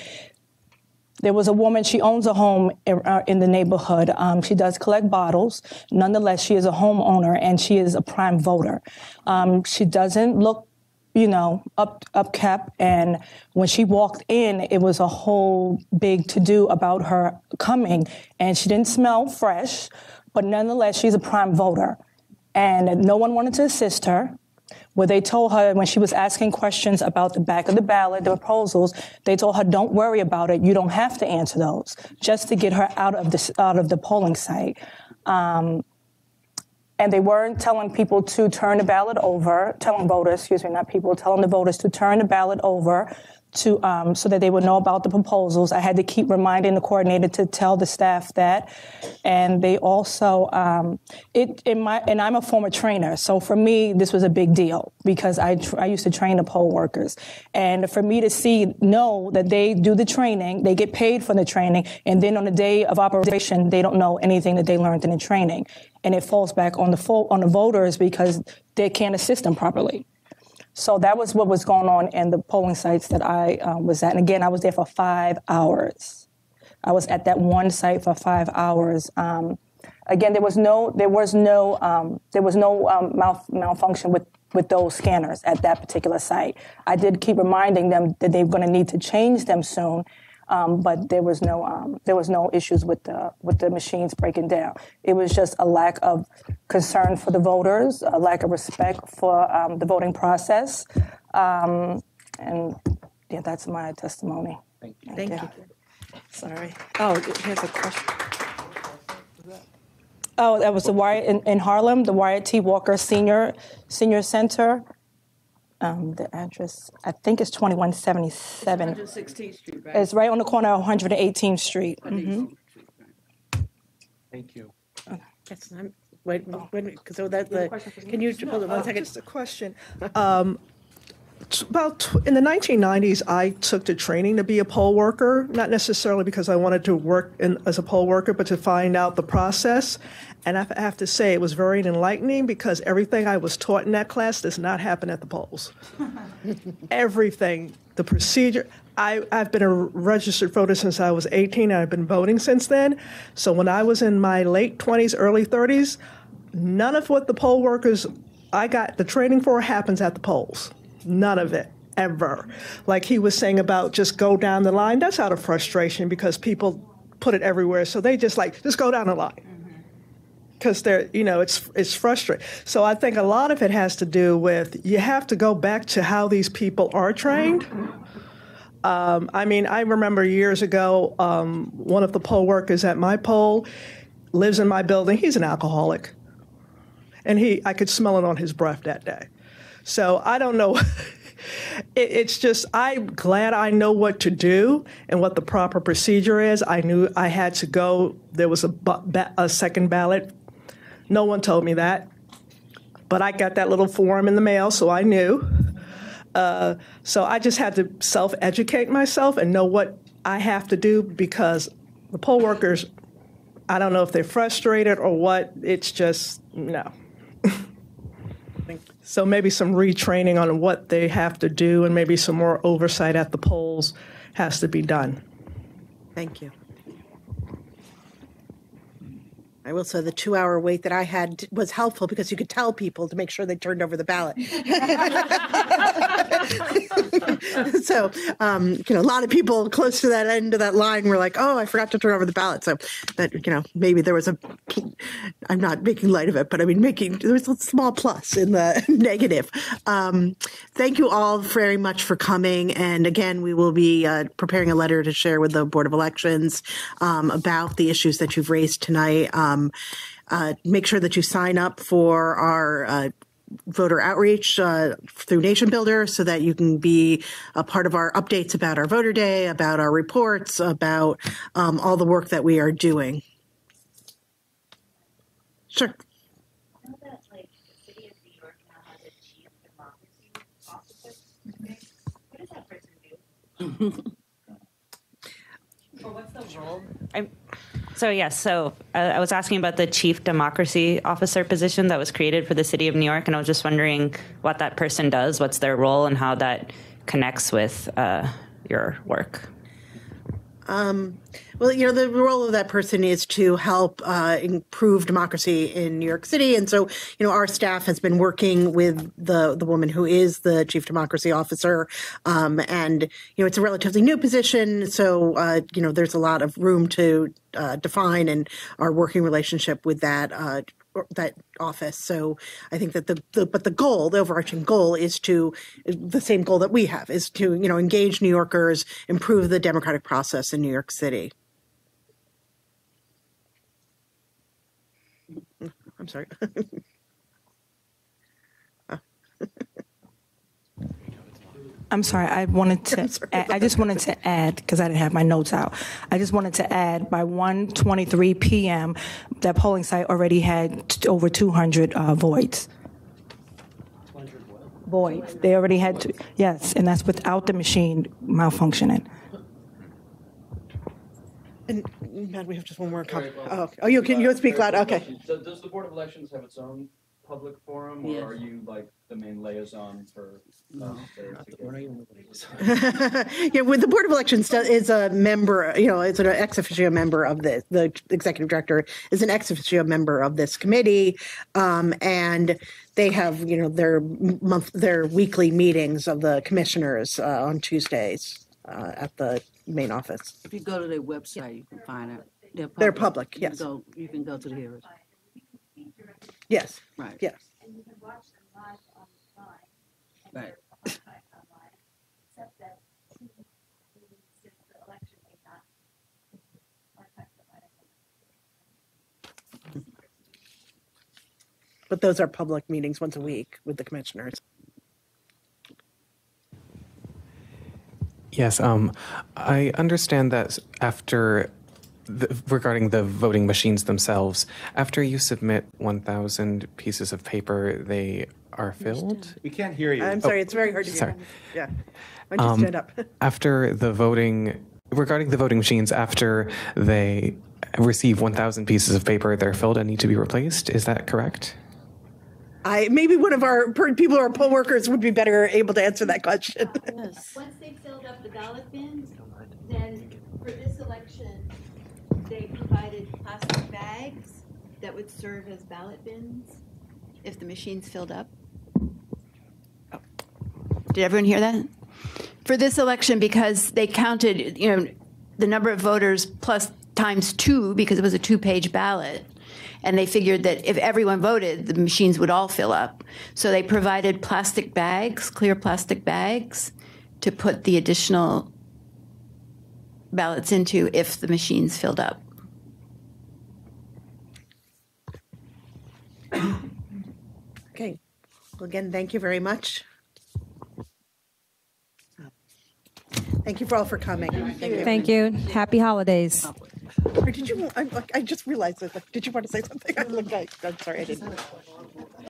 there was a woman, she owns a home in the neighborhood. She does collect bottles. Nonetheless, she is a homeowner and she is a prime voter. She doesn't look, upkept. And when she walked in, it was a whole big to-do about her coming. And she didn't smell fresh, but nonetheless, she's a prime voter. And no one wanted to assist her. Where they told her when she was asking questions about the back of the ballot, the proposals, they told her, don't worry about it. You don't have to answer those, just to get her out of the polling site. And they weren't telling people to turn the ballot over, telling the voters to turn the ballot over so that they would know about the proposals. I had to keep reminding the coordinator to tell the staff that. And they also, and I'm a former trainer, so for me, this was a big deal because I used to train the poll workers. And for me to know that they do the training, they get paid for the training, and then on the day of operation, they don't know anything that they learned in the training. And it falls back on the voters because they can't assist them properly. So that was what was going on in the polling sites that I was at. And again, I was there for 5 hours. I was at that one site for 5 hours. Again, there was no malfunction with those scanners at that particular site. I did keep reminding them that they were going to need to change them soon. But there was no issues with the machines breaking down. It was just a lack of concern for the voters, a lack of respect for the voting process, and yeah, that's my testimony. Thank you. Sorry. Oh, here's a question. Oh, that was the Wyatt in Harlem, the Wyatt T. Walker Senior Center. The address, I think, is 2177. 116th Street, right? It's right on the corner of 118th Street. Mm-hmm. Thank you. Yes, wait, because can you hold on 1 second? Just a question. About in the 1990s, I took the training to be a poll worker, not necessarily because I wanted to work as a poll worker, but to find out the process. And I have to say it was very enlightening because everything I was taught in that class does not happen at the polls. Everything, the procedure. I've been a registered voter since I was 18, and I've been voting since then. So when I was in my late 20s, early 30s, none of what the poll workers I got the training for happens at the polls. None of it, ever. Like he was saying about just go down the line, that's out of frustration because people put it everywhere. So they just go down the line. Because it's frustrating. So I think a lot of it has to do with you have to go back to how these people are trained. I remember years ago, one of the poll workers at my poll lives in my building. He's an alcoholic. And I could smell it on his breath that day. So I don't know. It's just, I'm glad I know what to do and what the proper procedure is. I knew I had to go. There was a second ballot. No one told me that. But I got that little form in the mail, so I knew. So I just had to self-educate myself and know what I have to do, because the poll workers, I don't know if they're frustrated or what. It's just, no. So maybe some retraining on what they have to do, and maybe some more oversight at the polls has to be done. Thank you. I will say the 2-hour wait that I had was helpful because you could tell people to make sure they turned over the ballot. So, a lot of people close to that end of that line were like, oh, I forgot to turn over the ballot. So that, maybe there was I'm not making light of it, but I mean, there was a small plus in the negative. Thank you all very much for coming. And again, we will be preparing a letter to share with the Board of Elections about the issues that you've raised tonight. Make sure that you sign up for our voter outreach through Nation Builder so that you can be a part of our updates about our voter day, about our reports, about all the work that we are doing. Sure. I know that, the city of New York now has a chief democracy officer. What does that person do? Or what's the role? I was asking about the Chief Democracy Officer position that was created for the City of New York, and I was just wondering what that person does, what's their role, and how that connects with your work. Well, the role of that person is to help improve democracy in New York City. And so, our staff has been working with the woman who is the Chief Democracy Officer. And, it's a relatively new position. So, there's a lot of room to define and our working relationship with that office. So I think that the goal, the overarching goal is the same goal that we have, is to, engage New Yorkers, improve the democratic process in New York City. I'm sorry. I'm sorry. I just wanted to add, because I didn't have my notes out. I just wanted to add, by 1:23 p.m., that polling site already had over 200 voids. Voids. They already had yes, and that's without the machine malfunctioning. And Matt, we have just one more comment. You speak loud. Okay. So does the Board of Elections have its own public forum, or are you the main liaison for? With the Board of Elections is a member, it's an ex officio member of this. The executive director is an ex officio member of this committee, and they have their weekly meetings of the commissioners on Tuesdays at the main office. If you go to their website, you can find out. They're public. Yes. You can go to the hearings. Yes. Right. Yes. And you can watch them live online. Right. Except that since the election may not archive them. But those are public meetings once a week with the commissioners. Yes, I understand that regarding the voting machines themselves, after you submit 1,000 pieces of paper, they are filled? We can't hear you. I'm sorry, it's very hard to hear. Sorry. Yeah. Why don't you stand up? Regarding the voting machines, after they receive 1,000 pieces of paper, they're filled and need to be replaced. Is that correct? Maybe one of our people who are poll workers would be better able to answer that question. Yes. Once they filled up the ballot bins, then for this election, they provided plastic bags that would serve as ballot bins if the machines filled up. Oh. Did everyone hear that? For this election, because they counted, the number of voters plus times 2, because it was a 2-page ballot. And they figured that if everyone voted, the machines would all fill up. So they provided plastic bags, clear plastic bags, to put the additional ballots into if the machines filled up. Okay. Well, again, thank you very much. Thank you for all for coming. Thank you. Happy holidays. Or did you? I just realized this. Did you want to say something? I'm sorry, I didn't.